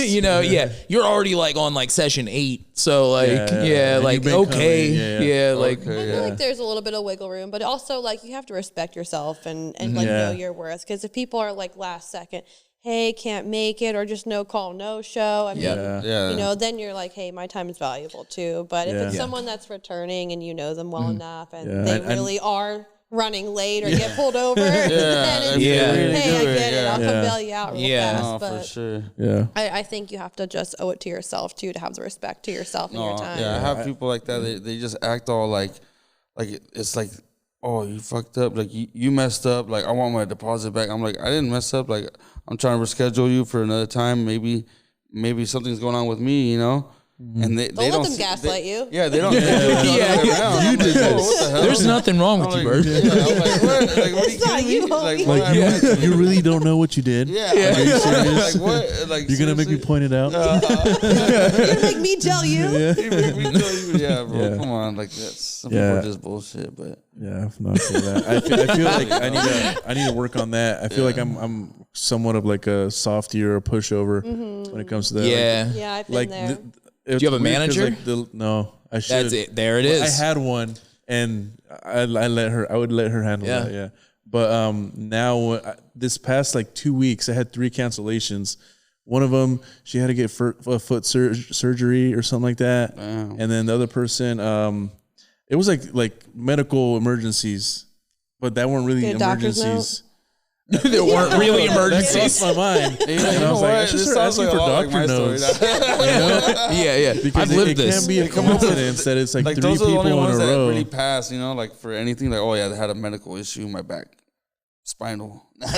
Speaker 3: you're already like on like session 8. So like,
Speaker 1: And
Speaker 3: like
Speaker 1: you've been
Speaker 3: okay,
Speaker 1: coming,
Speaker 3: like,
Speaker 2: Okay,
Speaker 4: I
Speaker 2: yeah.
Speaker 4: feel like there's a little bit of wiggle room, but also like you have to respect yourself and like
Speaker 1: Yeah.
Speaker 4: know your worth. Because if people are like last second, hey, can't make it, or just no call, no show. I mean,
Speaker 2: Yeah.
Speaker 4: then you're like, hey, my time is valuable too. But if
Speaker 1: Yeah.
Speaker 4: it's
Speaker 1: Yeah.
Speaker 4: someone that's returning and you know them well enough and
Speaker 1: Yeah.
Speaker 4: they
Speaker 1: And-
Speaker 4: really are running late or get pulled over,
Speaker 2: Yeah,
Speaker 4: then it's,
Speaker 2: if they really
Speaker 4: hey,
Speaker 2: do
Speaker 4: I
Speaker 2: it,
Speaker 4: get it, I'll
Speaker 1: yeah.
Speaker 4: come bail you out real
Speaker 3: Yeah.
Speaker 4: fast.
Speaker 2: No,
Speaker 4: but
Speaker 2: for sure.
Speaker 1: Yeah.
Speaker 4: I think you have to just owe it to yourself too, to have the respect to yourself and your time.
Speaker 2: Yeah, I have people like that. They just act all like it's like, oh, you fucked up. Like you messed up. Like I want my deposit back. I'm like, I didn't mess up. Like I'm trying to reschedule you for another time. Maybe something's going on with me. And they
Speaker 4: Don't
Speaker 2: don't
Speaker 4: let them
Speaker 2: see-
Speaker 4: gaslight
Speaker 2: they-
Speaker 4: you.
Speaker 2: Yeah, they don't. You did this. What the hell?
Speaker 3: there's nothing wrong with
Speaker 2: I'm
Speaker 3: you,
Speaker 2: like,
Speaker 3: Bert.
Speaker 2: yeah, I'm like, what? Like, what
Speaker 4: It's
Speaker 2: are
Speaker 4: not
Speaker 2: you
Speaker 4: you,
Speaker 2: kidding me? Like,
Speaker 4: homie.
Speaker 2: what
Speaker 1: Like
Speaker 2: happened?
Speaker 1: you really don't know what you did.
Speaker 2: Yeah.
Speaker 1: Are you
Speaker 2: Like,
Speaker 1: serious?
Speaker 2: like what? Like
Speaker 1: You're gonna make me
Speaker 2: seriously?
Speaker 1: point it out.
Speaker 4: You're gonna make me tell you.
Speaker 2: You make me tell you, yeah, bro.
Speaker 1: Yeah.
Speaker 2: Come on, like that's some
Speaker 1: Yeah.
Speaker 2: people are just bullshit, but
Speaker 1: Yeah, if not for that, I feel like I need to work on that. I feel like I'm somewhat of like a softy or a pushover when it comes to that.
Speaker 3: Yeah.
Speaker 4: Yeah, I've been
Speaker 1: Like,
Speaker 4: there.
Speaker 1: do
Speaker 3: you have a manager?
Speaker 1: No, I should.
Speaker 3: That's it. There it
Speaker 1: Well,
Speaker 3: is.
Speaker 1: I had one, and I would let her handle
Speaker 3: Yeah.
Speaker 1: that. Yeah, but now this past like 2 weeks, I had 3 cancellations. One of them, she had to get foot surgery or something like that, and then the other person, It was like medical emergencies, but that weren't really
Speaker 4: Get a doctor's
Speaker 1: emergencies.
Speaker 3: There weren't really
Speaker 1: That
Speaker 3: emergencies.
Speaker 1: crossed my mind.
Speaker 2: You
Speaker 1: And I was like, I should start asking for doctor notes.
Speaker 3: Yeah.
Speaker 1: Because
Speaker 3: I've lived
Speaker 1: it
Speaker 3: this.
Speaker 1: can't be a coincidence that it's like
Speaker 2: Like
Speaker 1: 3
Speaker 2: those are the
Speaker 1: people
Speaker 2: only
Speaker 1: in
Speaker 2: ones
Speaker 1: a
Speaker 2: that
Speaker 1: row.
Speaker 2: really pass, you know, like for anything, like, oh yeah, they had a medical issue in my back, spinal.
Speaker 4: Well,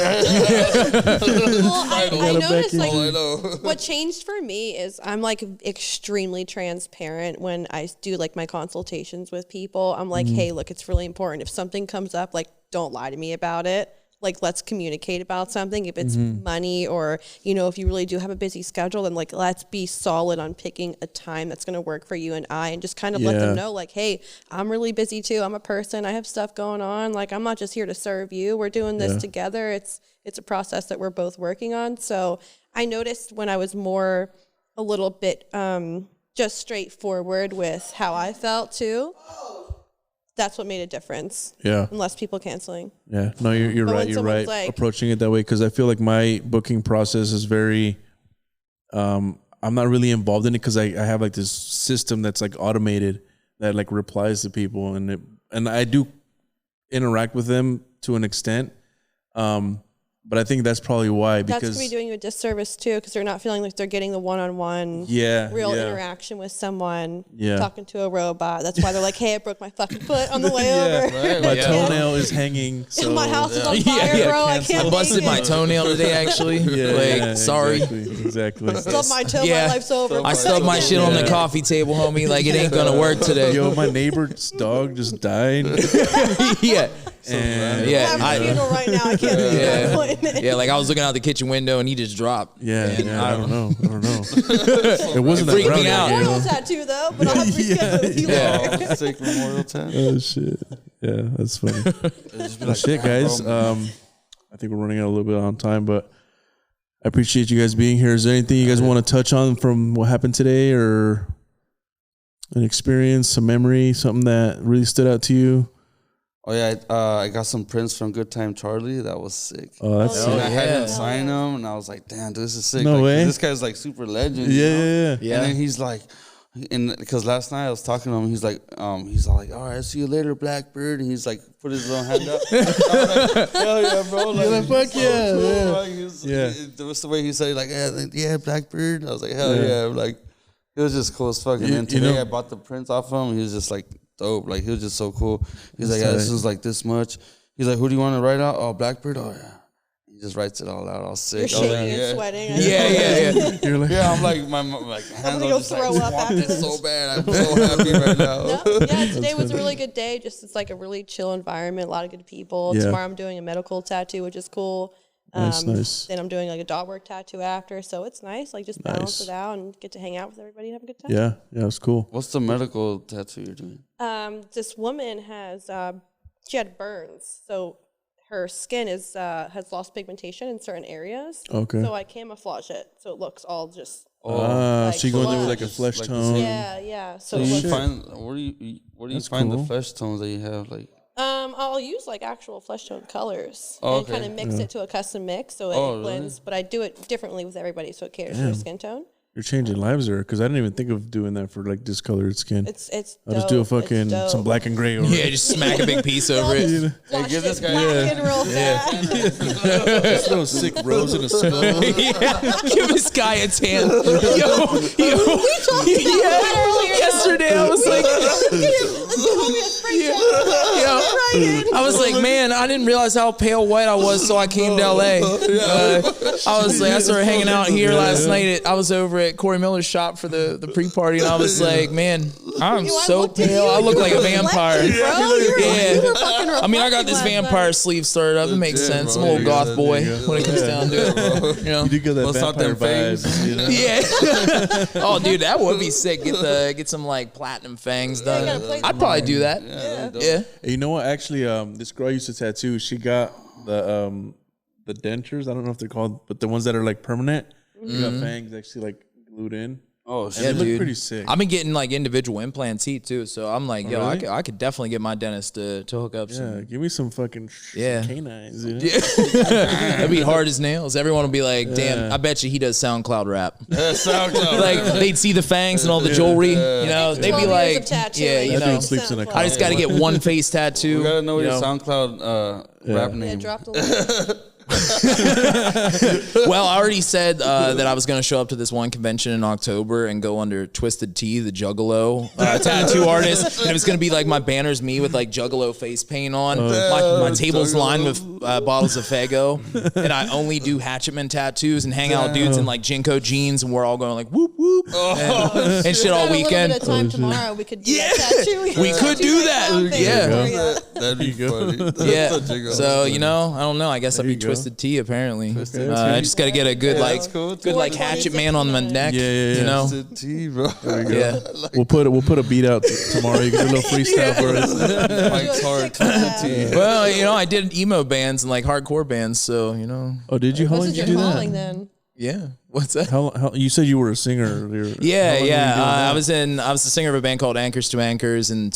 Speaker 4: I noticed like
Speaker 2: I know.
Speaker 4: what changed for me is I'm like extremely transparent when I do like my consultations with people. I'm like, hey, look, it's really important. If something comes up, like, don't lie to me about it. Like, let's communicate about something. If it's money or, you know, if you really do have a busy schedule, then like, let's be solid on picking a time that's going to work for you and I, and just kind of let them know like, hey, I'm really busy too. I'm a person. I have stuff going on. Like, I'm not just here to serve you. We're doing this together. It's a process that we're both working on. So I noticed when I was more a little bit just straightforward with how I felt too. That's what made a difference.
Speaker 1: Yeah.
Speaker 4: And less people canceling.
Speaker 1: Yeah. No, you're
Speaker 4: But
Speaker 1: right.
Speaker 4: when
Speaker 1: You're
Speaker 4: someone's
Speaker 1: right.
Speaker 4: like-
Speaker 1: Approaching it that way, because I feel like my booking process is very. I'm not really involved in it because I have like this system that's like automated that like replies to people, and I do interact with them to an extent. But I think that's probably why,
Speaker 4: That's
Speaker 1: because
Speaker 4: going to be doing you a disservice too, because they're not feeling like they're getting the one-on-one real interaction with someone talking to a robot. That's why they're like, hey, I broke my fucking foot on the way over.
Speaker 2: Right,
Speaker 1: my toenail is hanging. So
Speaker 4: My house is on fire, bro. I can't
Speaker 3: I busted
Speaker 4: make
Speaker 3: my
Speaker 4: it.
Speaker 3: toenail today, actually. Sorry.
Speaker 1: Exactly.
Speaker 4: Stubbed my toe, my life's over.
Speaker 3: I stubbed my shit on the coffee table, homie. Like, it ain't gonna work today.
Speaker 1: Yo, my neighbor's dog just died.
Speaker 3: Yeah.
Speaker 1: And
Speaker 3: Yeah.
Speaker 4: I'm at a funeral right now. I can't do that.
Speaker 3: Yeah, like I was looking out the kitchen window and he just dropped.
Speaker 1: I don't know. It wasn't
Speaker 3: freaked
Speaker 1: that
Speaker 3: me
Speaker 1: brown
Speaker 3: out.
Speaker 1: guy,
Speaker 4: Memorial tattoo though, but I'll have to reschedule with you later.
Speaker 2: Oh, sick memorial tent.
Speaker 1: Oh shit! Yeah, that's funny. Well, shit, guys. I think we're running out a little bit on time, but I appreciate you guys being here. Is there anything you guys want to touch on from what happened today, or an experience, a memory, something that really stood out to you?
Speaker 2: Oh yeah, I got some prints from Good Time Charlie. That was sick.
Speaker 1: Oh, that's
Speaker 2: And
Speaker 1: sick.
Speaker 2: I had him sign them, and I was like, "Damn, dude, this is sick."
Speaker 1: No
Speaker 2: like,
Speaker 1: way.
Speaker 2: This guy's like super legend. you know?
Speaker 1: Yeah.
Speaker 2: And then he's like, because last night I was talking to him, he's like, he's all like, "All right, see you later, Blackbird." And he's like, put his little hand up. I was like, hell yeah, bro! Like,
Speaker 1: fuck yeah,
Speaker 2: cool.
Speaker 1: yeah.
Speaker 2: Like, it was the way he said, like, yeah, Blackbird. I was like, hell yeah, like it was just cool as fuck. And then today I bought the prints off him. He was just like dope. Like he was just so cool. He's like, this is like this much. He's like, who do you want to write out? Oh, Blackbird. Oh yeah. He just writes it all out, all sick.
Speaker 4: You're shaking and sweating.
Speaker 3: Yeah.
Speaker 1: You're like,
Speaker 2: Yeah, I'm like my hands
Speaker 4: gonna
Speaker 2: are
Speaker 4: go
Speaker 2: just
Speaker 4: throw
Speaker 2: like,
Speaker 4: up
Speaker 2: I want
Speaker 4: after
Speaker 2: this so bad. I'm so happy right now.
Speaker 4: No, yeah, today was a really good day. Just it's like a really chill environment, a lot of good people.
Speaker 1: Yeah.
Speaker 4: Tomorrow I'm doing a medical tattoo, which is cool.
Speaker 1: Nice.
Speaker 4: Then I'm doing like a dog work tattoo after, so it's nice. Like just balance it out and get to hang out with everybody and have a good time.
Speaker 1: Yeah, it's cool.
Speaker 2: What's the medical tattoo you're doing?
Speaker 4: This woman has she had burns, so her skin is has lost pigmentation in certain areas.
Speaker 1: Okay.
Speaker 4: So I camouflage it, so it looks all just
Speaker 1: So you're going there with like a
Speaker 2: Just
Speaker 1: flesh
Speaker 2: like
Speaker 1: tone.
Speaker 4: yeah. So
Speaker 2: So
Speaker 4: it
Speaker 2: you
Speaker 4: looks,
Speaker 2: find where do you
Speaker 1: That's
Speaker 2: find
Speaker 1: cool.
Speaker 2: the flesh tones that you have? Like
Speaker 4: I'll use like actual flesh tone colors
Speaker 2: Oh,
Speaker 4: and
Speaker 2: okay.
Speaker 4: kind of mix it to a custom mix so it
Speaker 2: Oh,
Speaker 4: blends. But I do it differently with everybody so it caters to their skin tone.
Speaker 1: You're changing lives there, because I didn't even think of doing that for like discolored skin.
Speaker 4: It's
Speaker 1: I'll just do a
Speaker 4: dope. It's
Speaker 1: fucking
Speaker 4: dope.
Speaker 1: some black and gray over
Speaker 3: Yeah,
Speaker 1: it.
Speaker 3: just smack a big piece over it.
Speaker 4: Watch
Speaker 2: give this
Speaker 4: this
Speaker 2: guy-
Speaker 4: black skin real fast.
Speaker 1: Just throw a sick rose in a skull.
Speaker 3: Give this guy a tan. Yo. Yesterday I was like, I was like, man, I didn't realize how pale white I was, so I came to LA. I was like, I started hanging out here last night. I was over at Corey Miller's shop for the pre-party, and I was like, man, I'm so pale. I look like a vampire. Yeah. I mean, I got this vampire sleeve started up. It makes sense. I'm a little goth boy when it comes down to it. You know?
Speaker 1: You do get that
Speaker 2: Bust out
Speaker 1: vampire
Speaker 2: them
Speaker 1: vibes. You know?
Speaker 3: Yeah. Oh, dude, that would be sick. Get some like platinum fangs done.
Speaker 4: gotta play
Speaker 3: I'd probably do that. Yeah.
Speaker 1: Hey, you know what? Actually, this girl I used to tattoo. She got the dentures. I don't know if they're called, but the ones that are like permanent. She got fangs actually like glued in.
Speaker 2: Oh, shit.
Speaker 3: Yeah,
Speaker 1: They look
Speaker 3: dude.
Speaker 1: pretty sick.
Speaker 3: I've been getting like individual implants too, so I'm like, yo,
Speaker 1: really?
Speaker 3: I could definitely get my dentist to hook up
Speaker 1: Yeah,
Speaker 3: some.
Speaker 1: give me some fucking
Speaker 3: Yeah.
Speaker 1: canines. You know?
Speaker 3: That'd be hard as nails. Everyone will be like, damn, I bet you he does SoundCloud rap.
Speaker 2: SoundCloud.
Speaker 3: Like they'd see the fangs and all the jewelry, you know, they'd be
Speaker 4: 12 years
Speaker 3: like,
Speaker 4: of tattooing.
Speaker 3: yeah, you
Speaker 1: That
Speaker 3: know,
Speaker 1: dude sleeps in a
Speaker 3: I just got to get one face tattoo.
Speaker 2: You gotta know
Speaker 3: you
Speaker 2: your
Speaker 3: know.
Speaker 2: SoundCloud rap
Speaker 4: Yeah,
Speaker 2: name.
Speaker 4: drop the link.
Speaker 3: Well, I already said that I was going to show up to this one convention in October and go under Twisted T, the Juggalo tattoo artist. And it was going to be like my banner's me with like Juggalo face paint on. My table's lined with bottles of Faygo. And I only do Hatchetman tattoos and hang out with dudes in like Jinko jeans. And we're all going like whoop whoop and shit all
Speaker 4: Got a little
Speaker 3: weekend.
Speaker 4: bit of time tomorrow. We could do that tattoo.
Speaker 3: We could do that. Yeah.
Speaker 2: That'd be funny.
Speaker 3: Yeah.
Speaker 2: That's a
Speaker 3: So, you know, I don't know. I guess I'd be Twisted T apparently. I just got to get a good like
Speaker 2: cool.
Speaker 3: good like hatchet man on my neck.
Speaker 1: Yeah.
Speaker 3: You know?
Speaker 2: Twisted T, bro.
Speaker 3: Yeah.
Speaker 1: We'll put a beat out tomorrow. You can do a little freestyle for us.
Speaker 2: Mike's hard. Twisted T.
Speaker 3: Well, you know, I did emo bands and like hardcore bands, so you know.
Speaker 1: Oh, did you? How long
Speaker 4: This is
Speaker 1: did
Speaker 4: your
Speaker 1: you do
Speaker 4: calling
Speaker 1: that?
Speaker 4: then.
Speaker 3: Yeah. What's that?
Speaker 1: How you said you were a singer earlier?
Speaker 3: Yeah,
Speaker 1: How long were you
Speaker 3: yeah.
Speaker 1: doing that?
Speaker 3: I was the singer of a band called Anchors to Anchors in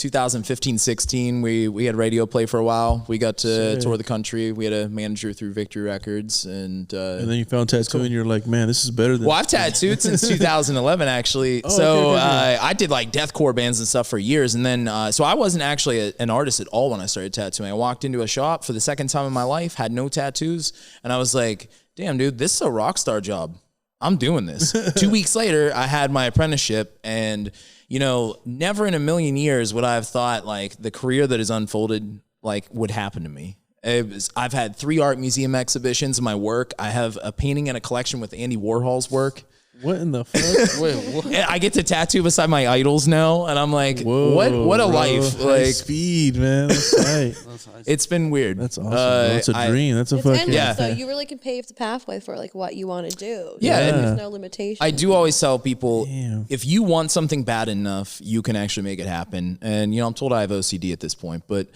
Speaker 3: 2015-16. We had radio play for a while. We got to tour the country. We had a manager through Victory Records, and
Speaker 1: And then you found tattoo, and you're like, man, this is better than.
Speaker 3: well, I've tattooed since 2011 actually. So
Speaker 1: okay.
Speaker 3: I did like deathcore bands and stuff for years, and then so I wasn't actually an artist at all when I started tattooing. I walked into a shop for the second time in my life, had no tattoos, and I was like, damn, dude, this is a rock star job. I'm doing this. 2 weeks later, I had my apprenticeship, and you know, never in a million years would I have thought like the career that has unfolded like would happen to me. I've had 3 art museum exhibitions of my work. I have a painting and a collection with Andy Warhol's work.
Speaker 1: What in the fuck?
Speaker 2: Wait, what?
Speaker 3: And I get to tattoo beside my idols now, and I'm like,
Speaker 1: Whoa,
Speaker 3: what a
Speaker 1: bro.
Speaker 3: life!
Speaker 1: High
Speaker 3: Like,
Speaker 1: speed, man. That's right.
Speaker 3: it's been weird.
Speaker 1: That's awesome. bro. That's a dream. That's a
Speaker 4: It's
Speaker 1: fucking.
Speaker 4: endless,
Speaker 3: Yeah.
Speaker 4: so you really can pave the pathway for like what you want to do.
Speaker 3: Yeah,
Speaker 4: You know,
Speaker 3: and
Speaker 4: there's no limitation.
Speaker 3: I do always tell people,
Speaker 1: Damn.
Speaker 3: if you want something bad enough, you can actually make it happen. And you know, I'm told I have OCD at this point, but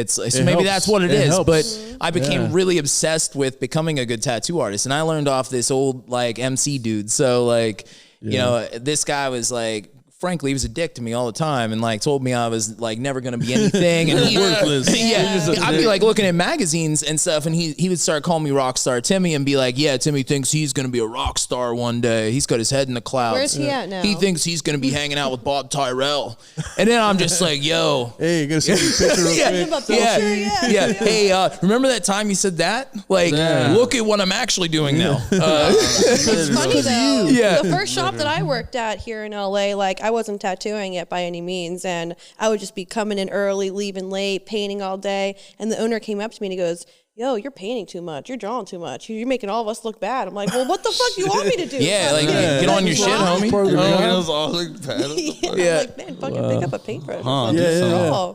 Speaker 3: so maybe
Speaker 1: helps.
Speaker 3: that's what it
Speaker 1: It
Speaker 3: is.
Speaker 1: helps.
Speaker 3: But I became really obsessed with becoming a good tattoo artist, and I learned off this old like MC dude. So like, you know, this guy was like, frankly, he was a dick to me all the time, and like told me I was like never gonna be anything, and
Speaker 1: Worthless.
Speaker 3: I'd be like looking at magazines and stuff, and he would start calling me Rockstar Timmy and be like, yeah, Timmy thinks he's gonna be a rock star one day. He's got his head in the clouds.
Speaker 4: Where's he at now?
Speaker 3: He thinks he's gonna be hanging out with Bob Tyrell, and then I'm just like, yo.
Speaker 1: Hey, you gotta see the picture real
Speaker 3: Yeah.
Speaker 1: quick.
Speaker 4: Give a picture, yeah.
Speaker 3: Hey, remember that time you said that? Like, look at what I'm actually doing now.
Speaker 4: It's funny though.
Speaker 3: Yeah.
Speaker 4: The first shop that I worked at here in LA, like I wasn't tattooing it by any means, and I would just be coming in early, leaving late, painting all day. And the owner came up to me and he goes, "Yo, you're painting too much. You're drawing too much. You're making all of us look bad." I'm like, "Well, what the fuck do you want me to do?"
Speaker 3: Yeah, like, get on your shit, homie.
Speaker 2: Your nails all look bad.
Speaker 4: Yeah. I'm like, man, fucking pick up a paintbrush.
Speaker 1: Yeah.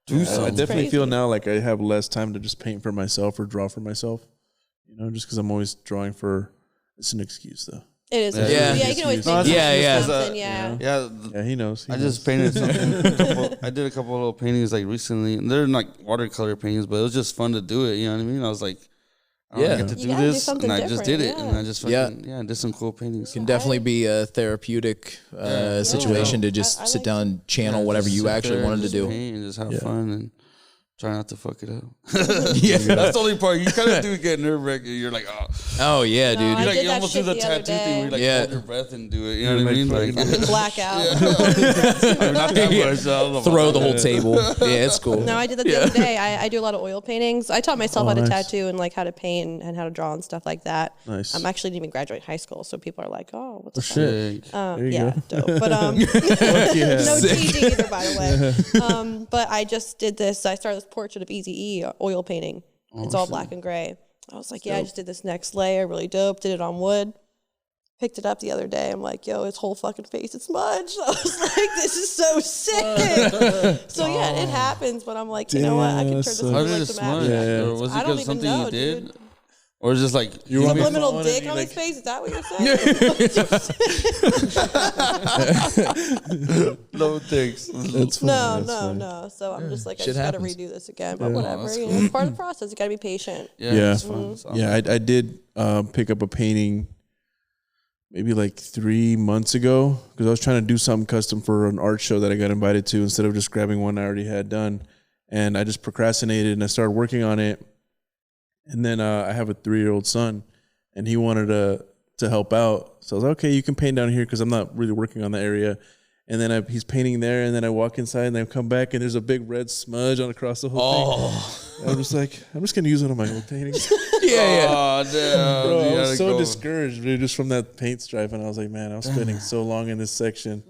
Speaker 2: Do
Speaker 1: I
Speaker 2: something.
Speaker 1: definitely
Speaker 4: crazy.
Speaker 1: feel now like I have less time to just paint for myself or draw for myself. You know, just because I'm always drawing for. It's an excuse though.
Speaker 4: It is.
Speaker 3: Yeah.
Speaker 4: Yeah, you can always
Speaker 2: No,
Speaker 4: make
Speaker 3: yeah.
Speaker 4: something. Yeah.
Speaker 2: Yeah,
Speaker 1: Yeah, he knows. He
Speaker 2: I
Speaker 1: knows.
Speaker 2: just painted something. I did a couple of little paintings like recently, and they're like watercolor paintings, but it was just fun to do it. You know what I mean? I was like, I
Speaker 3: Yeah.
Speaker 2: get to
Speaker 4: You
Speaker 2: do
Speaker 4: gotta do
Speaker 2: this,
Speaker 4: something
Speaker 2: and I just did it,
Speaker 4: different,
Speaker 2: and I just fucking,
Speaker 3: Yeah.
Speaker 2: did some cool paintings.
Speaker 3: Can definitely be a therapeutic situation to just
Speaker 4: I
Speaker 3: sit
Speaker 4: like
Speaker 3: down and channel
Speaker 2: Yeah,
Speaker 3: whatever
Speaker 2: just
Speaker 3: you
Speaker 2: sit
Speaker 3: actually
Speaker 2: there
Speaker 3: wanted
Speaker 2: and
Speaker 3: to
Speaker 2: just
Speaker 3: do.
Speaker 2: paint and just have fun and try not to fuck it up.
Speaker 3: Yeah.
Speaker 2: That's the only part. You kind of do get nerve wracking. You're like, oh,
Speaker 3: Oh yeah, dude.
Speaker 4: I
Speaker 2: you're like,
Speaker 4: did
Speaker 2: you
Speaker 4: that
Speaker 2: almost do
Speaker 4: shit
Speaker 2: the
Speaker 4: the other
Speaker 2: tattoo thing where you like
Speaker 3: day.
Speaker 2: hold your breath and do it. You know what I mean?
Speaker 1: Like,
Speaker 2: Like,
Speaker 4: Blackout.
Speaker 2: I mean, not that much. I don't know
Speaker 3: Throw
Speaker 2: about
Speaker 3: the whole
Speaker 2: that.
Speaker 3: table. Yeah, it's cool.
Speaker 4: No, I did that the other day. I do a lot of oil paintings. I taught myself how to
Speaker 1: nice.
Speaker 4: tattoo and like how to paint and how to draw and stuff like that.
Speaker 1: Nice.
Speaker 4: I'm actually didn't even graduate high school, so people are like, "Oh, what the fuck?"
Speaker 1: Shit.
Speaker 2: Like,
Speaker 1: There you
Speaker 4: Yeah,
Speaker 1: go.
Speaker 4: dope. But
Speaker 1: Yeah.
Speaker 4: no cheating either, by the way. But I just did this. I started this portrait of Easy E oil painting. It's all black and gray. I was like, yeah, I just did this next layer, really dope. Did it on wood. Picked it up the other day. I'm like, yo, his whole fucking face is smudged. I was like, this is so sick. So yeah, it happens. But I'm like, you know what? I can turn this
Speaker 1: Damn,
Speaker 4: into
Speaker 2: how did
Speaker 4: like
Speaker 2: it
Speaker 4: some
Speaker 2: smudge?
Speaker 4: abstract.
Speaker 1: Yeah.
Speaker 2: Or was
Speaker 4: I
Speaker 2: it
Speaker 4: don't
Speaker 2: because
Speaker 4: even
Speaker 2: something
Speaker 4: know,
Speaker 2: you did?
Speaker 4: dude.
Speaker 2: Or just like
Speaker 1: You want me to
Speaker 4: Subliminal
Speaker 1: phone
Speaker 4: dick
Speaker 1: and
Speaker 4: on
Speaker 1: you
Speaker 4: his
Speaker 1: like-
Speaker 4: face? Is that what you're saying?
Speaker 2: no thanks.
Speaker 1: That's funny.
Speaker 4: No,
Speaker 1: That's
Speaker 4: no,
Speaker 1: funny.
Speaker 4: no. So I'm just like, I
Speaker 3: Shit
Speaker 4: just got to
Speaker 3: happens.
Speaker 4: redo this again. But whatever.
Speaker 2: that's
Speaker 4: You know, it's part of the process. You got to be patient.
Speaker 1: Yeah.
Speaker 2: it's fun. So,
Speaker 1: Yeah, I did pick up a painting maybe like 3 months ago, because I was trying to do something custom for an art show that I got invited to instead of just grabbing one I already had done. And I just procrastinated and I started working on it. And then I have a 3-year-old son, and he wanted to help out. So I was like, okay, you can paint down here because I'm not really working on the area. And then he's painting there, and then I walk inside, and I come back, and there's a big red smudge on across the whole thing. I'm just like, I'm just gonna use one of my old paintings.
Speaker 2: Oh, damn.
Speaker 1: Bro, I was so discouraged, dude, just from that paint stripe, and I was like, man, I was spending so long in this section.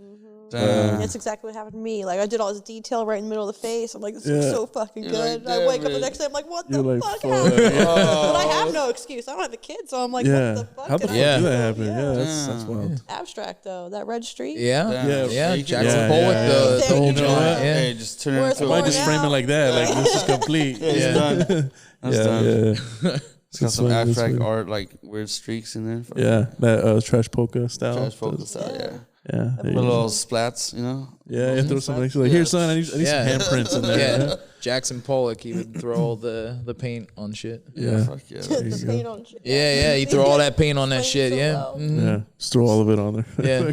Speaker 4: That's exactly what happened to me. Like, I did all this detail right in the middle of the face. I'm like, this looks so fucking good. I wake up the next day, I'm like, what the fuck happened? But I have no excuse. I don't have a kid, so I'm like, what the fuck?
Speaker 1: How the fuck did that happen? Yeah, that's wild.
Speaker 4: Abstract, though. That red streak.
Speaker 3: Yeah. Jackson Pollock, the whole
Speaker 1: you know what?
Speaker 3: joint. Yeah.
Speaker 2: Hey, just turn it into
Speaker 1: I might just frame it like that. Like, this is complete.
Speaker 2: It's done. That's done.
Speaker 1: Yeah.
Speaker 2: It's got some abstract art, like weird streaks in there.
Speaker 1: Yeah, that trash polka style.
Speaker 2: Trash polka style, yeah.
Speaker 1: Yeah,
Speaker 2: Little splats, you know.
Speaker 1: Yeah, you throw something extra. Like, here, son, I need some handprints in there.
Speaker 3: Yeah. Jackson Pollock, he would throw all the paint on shit.
Speaker 2: Yeah, fuck yeah.
Speaker 4: The paint on shit.
Speaker 3: Yeah, you throw all that paint on that shit. Yeah.
Speaker 1: Yeah, just throw all of it on there.
Speaker 3: Yeah.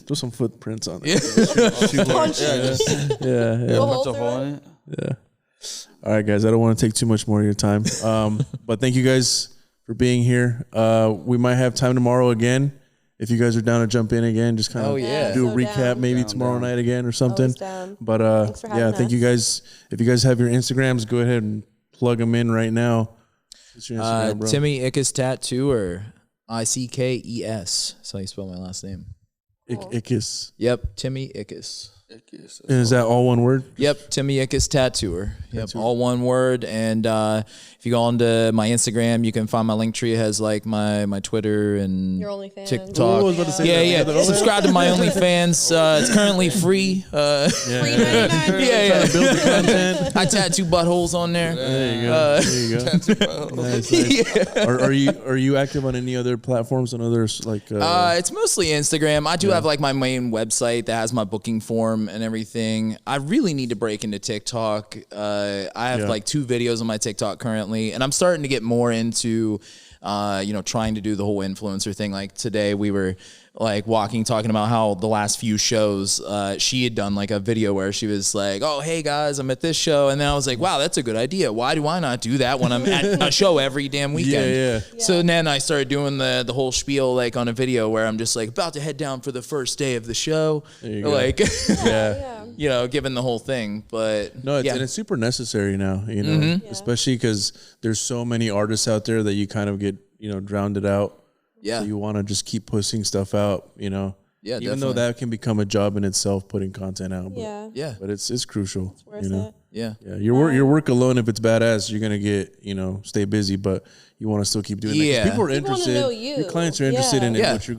Speaker 1: Throw some footprints on there.
Speaker 4: Punch it.
Speaker 1: Yeah.
Speaker 2: Punch a hole in it.
Speaker 1: Yeah. All right, guys. I don't want to take too much more of your time. But thank you guys for being here. We might have time tomorrow again. If you guys are down to jump in again, just kind of do a recap
Speaker 4: down.
Speaker 1: maybe tomorrow night again or something.
Speaker 4: Down.
Speaker 1: But
Speaker 4: Thanks for having
Speaker 1: thank you guys. If you guys have your Instagrams, go ahead and plug them in right now. What's your Instagram, bro?
Speaker 3: Timmy Ickes Tattoo, or Ickes. That's how you spell my last name.
Speaker 1: Ickes.
Speaker 3: Yep, Timmy Ickes.
Speaker 1: And is that all one word?
Speaker 3: Yep, Timmy Ickes Tattooer. Yep, all one word. And if you go onto my Instagram, you can find my link tree. It has like my Twitter and
Speaker 4: Your OnlyFans.
Speaker 3: TikTok.
Speaker 1: Oh, I was about to say
Speaker 3: Yeah. Subscribe to my OnlyFans. It's currently free.
Speaker 4: Free 99.
Speaker 3: Yeah.
Speaker 1: Build the content.
Speaker 3: I tattoo buttholes on there.
Speaker 1: There you go. Nice. Are you active on any other platforms and others like?
Speaker 3: It's mostly Instagram. I do have like my main website that has my booking form and everything. I really need to break into TikTok. I have like 2 videos on my TikTok currently, and I'm starting to get more into, trying to do the whole influencer thing. Like today we were like talking about how the last few shows, she had done like a video where she was like, oh, hey guys, I'm at this show. And then I was like, wow, that's a good idea. Why do I not do that when I'm at a show every damn weekend?
Speaker 1: Yeah.
Speaker 3: So then I started doing the whole spiel like on a video where I'm just like about to head down for the first day of the show.
Speaker 1: There you go.
Speaker 3: Like,
Speaker 1: Yeah.
Speaker 3: given the whole thing. But
Speaker 1: No, and it's super necessary now, especially because there's so many artists out there that you kind of get, drowned it out.
Speaker 3: Yeah.
Speaker 1: So you want to just keep pushing stuff out,
Speaker 3: Yeah,
Speaker 1: even though that can become a job in itself, putting content out. But,
Speaker 3: Yeah.
Speaker 1: But it's crucial.
Speaker 4: It's worth it.
Speaker 3: Yeah.
Speaker 1: Yeah, your work alone, if it's badass, you're gonna get stay busy, but you want to still keep doing it.
Speaker 3: Yeah.
Speaker 1: People are
Speaker 4: People wanna
Speaker 1: interested.
Speaker 4: know you.
Speaker 1: Your clients are interested in
Speaker 3: Yeah.
Speaker 1: what you're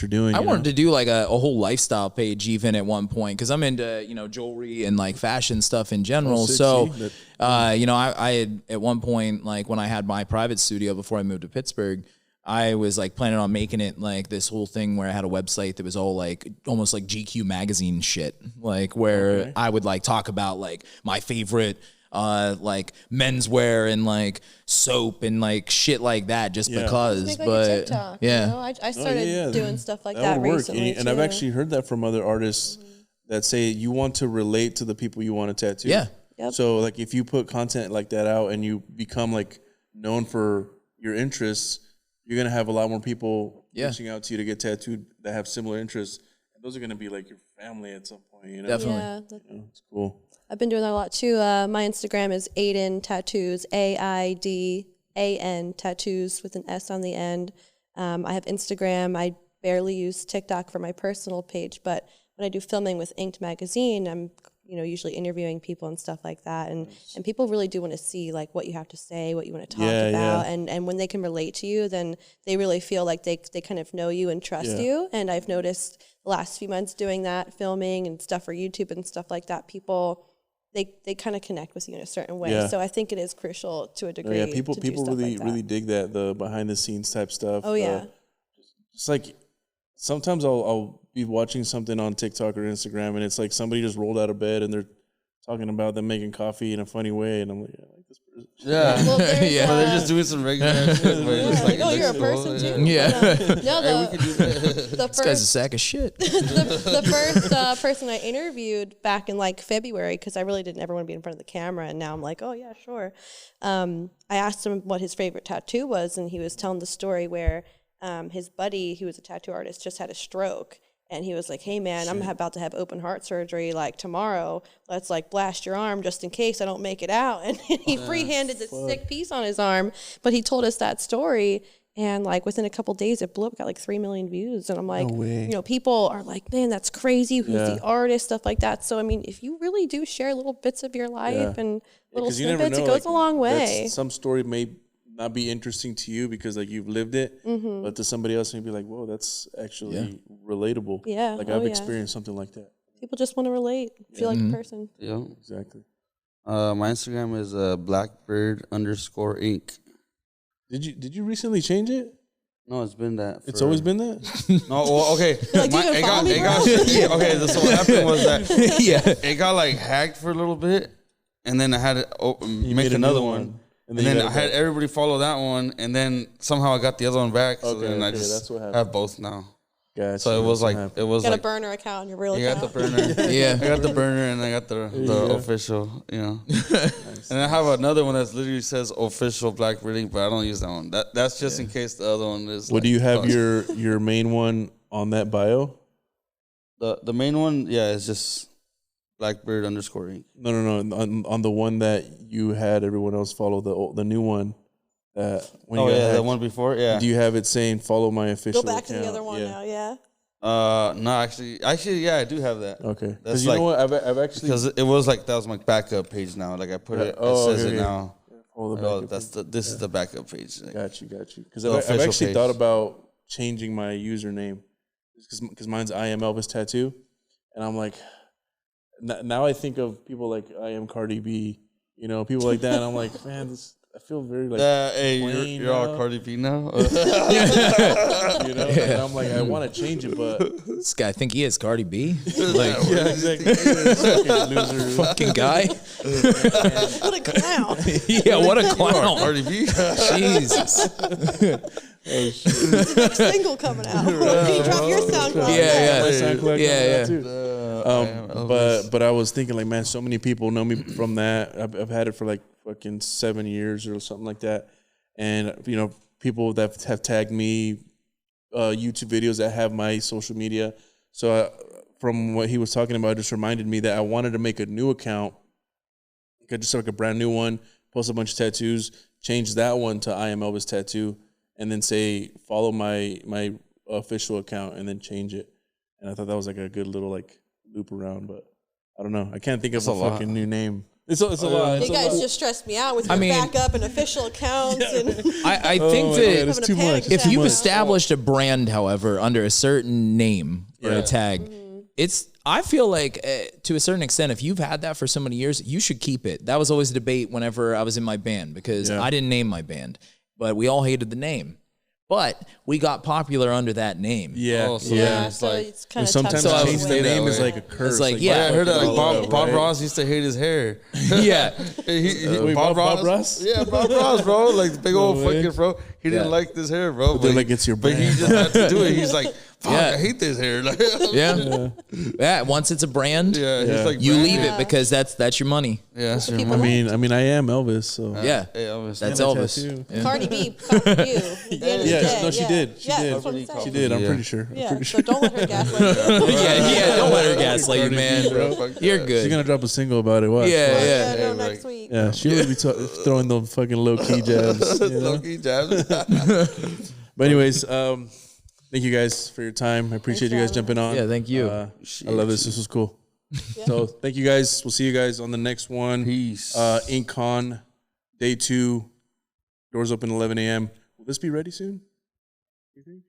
Speaker 1: doing.
Speaker 3: I wanted to do like a whole lifestyle page even at one point because I'm into jewelry and like fashion stuff in general.
Speaker 1: sick,
Speaker 3: So
Speaker 1: see?
Speaker 3: I had at one point, like when I had my private studio before I moved to Pittsburgh, I was like planning on making it like this whole thing where I had a website that was all like almost like GQ magazine shit, like where I would like talk about like my favorite like menswear and like soap and like shit like that just because.
Speaker 4: Make like
Speaker 3: but
Speaker 4: a TikTok,
Speaker 3: yeah.
Speaker 4: I started doing stuff like
Speaker 1: that
Speaker 4: that
Speaker 1: would work.
Speaker 4: recently
Speaker 1: And I've
Speaker 4: too.
Speaker 1: actually heard that from other artists that say you want to relate to the people you want to tattoo.
Speaker 3: Yeah.
Speaker 4: Yep.
Speaker 1: So like if you put content like that out and you become like known for your interests, you're gonna have a lot more people reaching out to you to get tattooed that have similar interests. And those are gonna be like your family at some point.
Speaker 3: Definitely.
Speaker 4: Yeah,
Speaker 1: It's cool.
Speaker 4: I've been doing that a lot too. My Instagram is Aiden Tattoos, AIDAN Tattoos with an S on the end. I have Instagram. I barely use TikTok for my personal page, but when I do filming with Inked magazine, I'm usually interviewing people and stuff like that, and people really do want to see like what you have to say, what you want to talk about, and when they can relate to you, then they really feel like they kind of know you and trust you. And I've noticed the last few months doing that, filming and stuff for YouTube and stuff like that, people they kind of connect with you in a certain way.
Speaker 1: Yeah.
Speaker 4: So I think it is crucial to a degree.
Speaker 1: People
Speaker 4: to do stuff
Speaker 1: really
Speaker 4: like that.
Speaker 1: really dig the behind the scenes type stuff.
Speaker 4: Oh yeah.
Speaker 1: It's like sometimes I'll be watching something on TikTok or Instagram and it's like somebody just rolled out of bed and they're talking about them making coffee in a funny way, and I'm like, I like this person.
Speaker 2: Yeah.
Speaker 4: Well, there's,
Speaker 3: Yeah.
Speaker 2: But they're just doing some regular shit. But it's like,
Speaker 4: oh,
Speaker 2: it
Speaker 4: you're a
Speaker 2: looks cool,
Speaker 4: person too.
Speaker 3: Yeah.
Speaker 4: No,
Speaker 2: Hey, we could do that.
Speaker 4: the
Speaker 3: This guy's a
Speaker 4: first
Speaker 3: sack of shit.
Speaker 4: the first person I interviewed back in like February, because I really didn't ever want to be in front of the camera, and now I'm like, oh yeah, sure. I asked him what his favorite tattoo was, and he was telling the story where his buddy, who was a tattoo artist, just had a stroke. And he was like, hey, man, I'm about to have open heart surgery like tomorrow. Let's like blast your arm just in case I don't make it out. And he free-handed this sick piece on his arm. But he told us that story. And like within a couple days, it blew up, got like 3 million views. And I'm like, you know, people are like, man, that's crazy. Who's the artist? Stuff like that. So, I mean, if you really do share little bits of your life and little snippets, it goes a long way.
Speaker 1: Some story may not be interesting to you because like you've lived it, but to somebody else, you'd be like, whoa, that's actually relatable.
Speaker 4: Yeah.
Speaker 1: Like I've experienced something like that.
Speaker 4: People just want to relate, feel like a person.
Speaker 2: Yeah.
Speaker 1: Exactly.
Speaker 2: My Instagram is blackbird_ink.
Speaker 1: Did you recently change it?
Speaker 2: No, it's been that.
Speaker 1: It's always been that?
Speaker 2: No, well, okay.
Speaker 4: Like, do you even follow me, bro?
Speaker 2: Okay, so what happened was that
Speaker 3: Yeah.
Speaker 2: it got like hacked for a little bit, and then I had to make
Speaker 1: made a
Speaker 2: another
Speaker 1: new
Speaker 2: one. And
Speaker 1: you
Speaker 2: then
Speaker 1: got
Speaker 2: I
Speaker 1: it
Speaker 2: had
Speaker 1: back.
Speaker 2: everybody follow that one, and then somehow I got the other one back. So
Speaker 1: Okay,
Speaker 2: then I
Speaker 1: okay,
Speaker 2: just
Speaker 1: that's what happened.
Speaker 2: have both now.
Speaker 1: Gotcha.
Speaker 2: So it was like
Speaker 4: Got a burner account on your real
Speaker 2: you got
Speaker 4: account.
Speaker 2: the burner,
Speaker 3: Yeah.
Speaker 2: I got the burner, and I got the official, you know. And I have another one that literally says official Black Reading, but I don't use that one. That's just in case the other one is.
Speaker 1: What do you have your main one on that bio?
Speaker 2: The main one? Yeah, it's just Blackbird_ink.
Speaker 1: No. On the one that you had everyone else follow the new one. When you got hacked,
Speaker 2: the one before. Yeah.
Speaker 1: do you have it saying follow my official?
Speaker 4: Go back to
Speaker 1: account?
Speaker 4: the other one now, yeah.
Speaker 2: No, actually, yeah, I do have that.
Speaker 1: Okay,
Speaker 2: That's
Speaker 1: because you
Speaker 2: like
Speaker 1: know what I've actually
Speaker 2: because it was like that was my backup page now. Like I put it.
Speaker 1: Oh,
Speaker 2: it says
Speaker 1: okay,
Speaker 2: it
Speaker 1: okay.
Speaker 2: now.
Speaker 1: follow the
Speaker 2: Oh,
Speaker 1: backup.
Speaker 2: this is the backup page. Like,
Speaker 1: Got you. Because
Speaker 2: The
Speaker 1: I've
Speaker 2: official
Speaker 1: actually
Speaker 2: page.
Speaker 1: thought about changing my username because mine's I am Elvis Tattoo, and I'm like, now I think of people like I am Cardi B, you know, people like that. And I'm like, man, I feel very like,
Speaker 2: hey,
Speaker 1: plain
Speaker 2: you're all
Speaker 1: now.
Speaker 2: Cardi B now.
Speaker 1: you know. And I'm like, I want to change it, but
Speaker 3: This guy think he is Cardi B? Like,
Speaker 1: yeah, exactly. Fucking loser.
Speaker 3: fucking guy?
Speaker 4: What a clown.
Speaker 3: Yeah, what a clown.
Speaker 2: Cardi B.
Speaker 3: Jesus.
Speaker 4: Next single coming out. You drop your SoundCloud.
Speaker 3: Yeah,
Speaker 1: My SoundCloud
Speaker 3: Yeah,
Speaker 1: comes out too. But I was thinking like, man, so many people know me from that. I've had it for like fucking 7 years or something like that, and you know, people that have tagged me, YouTube videos that have my social media. So from what he was talking about, it just reminded me that I wanted to make a new account, just like a brand new one, post a bunch of tattoos, change that one to I am Elvis Tattoo, and then say follow my official account, and then change it. And I thought that was like a good little like loop around, but I don't know. I can't think of a fucking new name. It's a lot.
Speaker 4: You guys just stressed me out with your backup and official accounts. And
Speaker 3: I think
Speaker 1: God,
Speaker 3: that
Speaker 1: it's too much.
Speaker 3: if
Speaker 1: Too
Speaker 3: you've
Speaker 1: much.
Speaker 3: established a brand, however, under a certain name or a tag, I feel like to a certain extent, if you've had that for so many years, you should keep it. That was always a debate whenever I was in my band because I didn't name my band, but we all hated the name. But we got popular under that name.
Speaker 1: Yeah,
Speaker 2: Oh, so
Speaker 1: yeah.
Speaker 2: it's
Speaker 4: so
Speaker 2: like
Speaker 4: it's kind of
Speaker 1: Sometimes
Speaker 4: tough to
Speaker 1: change
Speaker 4: stay
Speaker 1: the
Speaker 4: that
Speaker 1: name
Speaker 4: way.
Speaker 1: is like a curse.
Speaker 3: It's like, yeah.
Speaker 2: I heard that like
Speaker 1: Bob
Speaker 2: Bob Ross used to hate his hair.
Speaker 3: Yeah.
Speaker 1: Wait, Bob Ross?
Speaker 2: Yeah, Bob Ross, bro. Like the big old
Speaker 1: No way.
Speaker 2: fucking bro. He didn't like this hair, bro.
Speaker 1: They're like, it's your
Speaker 2: But he
Speaker 1: brand.
Speaker 2: just had to do it. He's like, fuck,
Speaker 3: Yeah.
Speaker 2: I hate this hair. Like,
Speaker 3: Yeah. Once it's a brand,
Speaker 2: yeah, he's like,
Speaker 3: you
Speaker 2: man.
Speaker 3: leave it because that's your money.
Speaker 2: Yeah, that's your
Speaker 4: People
Speaker 2: money.
Speaker 1: I mean, I am Elvis, so
Speaker 3: Yeah.
Speaker 2: Hey, Elvis.
Speaker 3: That's
Speaker 1: Yeah,
Speaker 3: Elvis.
Speaker 1: tattoo.
Speaker 3: Yeah.
Speaker 4: Cardi B copied you. At the end of the
Speaker 1: Yeah,
Speaker 4: day.
Speaker 1: no, she did. She
Speaker 4: Yeah,
Speaker 1: did.
Speaker 4: that's what I'm saying.
Speaker 1: She did. I'm
Speaker 2: Yeah.
Speaker 1: pretty sure. I'm
Speaker 4: Yeah,
Speaker 1: pretty
Speaker 4: so
Speaker 1: sure.
Speaker 4: don't let her gaslight you.
Speaker 3: Yeah, don't let her gaslight you, man.
Speaker 2: Fuck
Speaker 3: You're
Speaker 2: that.
Speaker 3: good.
Speaker 1: She's gonna drop a single about it. Watch.
Speaker 3: Yeah,
Speaker 1: Watch.
Speaker 3: yeah.
Speaker 4: Yeah, no,
Speaker 2: Yeah,
Speaker 4: next week.
Speaker 1: Yeah, she would be throwing the fucking low key jabs. You know?
Speaker 2: Low-key jabs.
Speaker 1: But anyways, thank you guys for your time. I appreciate
Speaker 4: Thanks
Speaker 1: you
Speaker 4: for
Speaker 1: guys
Speaker 4: having
Speaker 1: jumping on.
Speaker 3: Yeah, thank you.
Speaker 1: I love this. This was cool. So thank you guys. We'll see you guys on the next one.
Speaker 2: Peace.
Speaker 1: Inkcon, day 2. Doors open 11 a.m. Will this be ready soon? You think?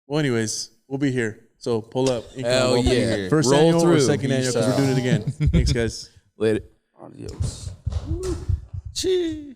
Speaker 1: Well, anyways, we'll be here. So pull up. Inkcon,
Speaker 3: Hell
Speaker 1: we'll be
Speaker 3: yeah.
Speaker 1: here. First
Speaker 3: Roll
Speaker 1: annual or
Speaker 3: through.
Speaker 1: second annual because we're doing it again. Thanks, guys.
Speaker 3: Later.
Speaker 2: Adios. Cheese.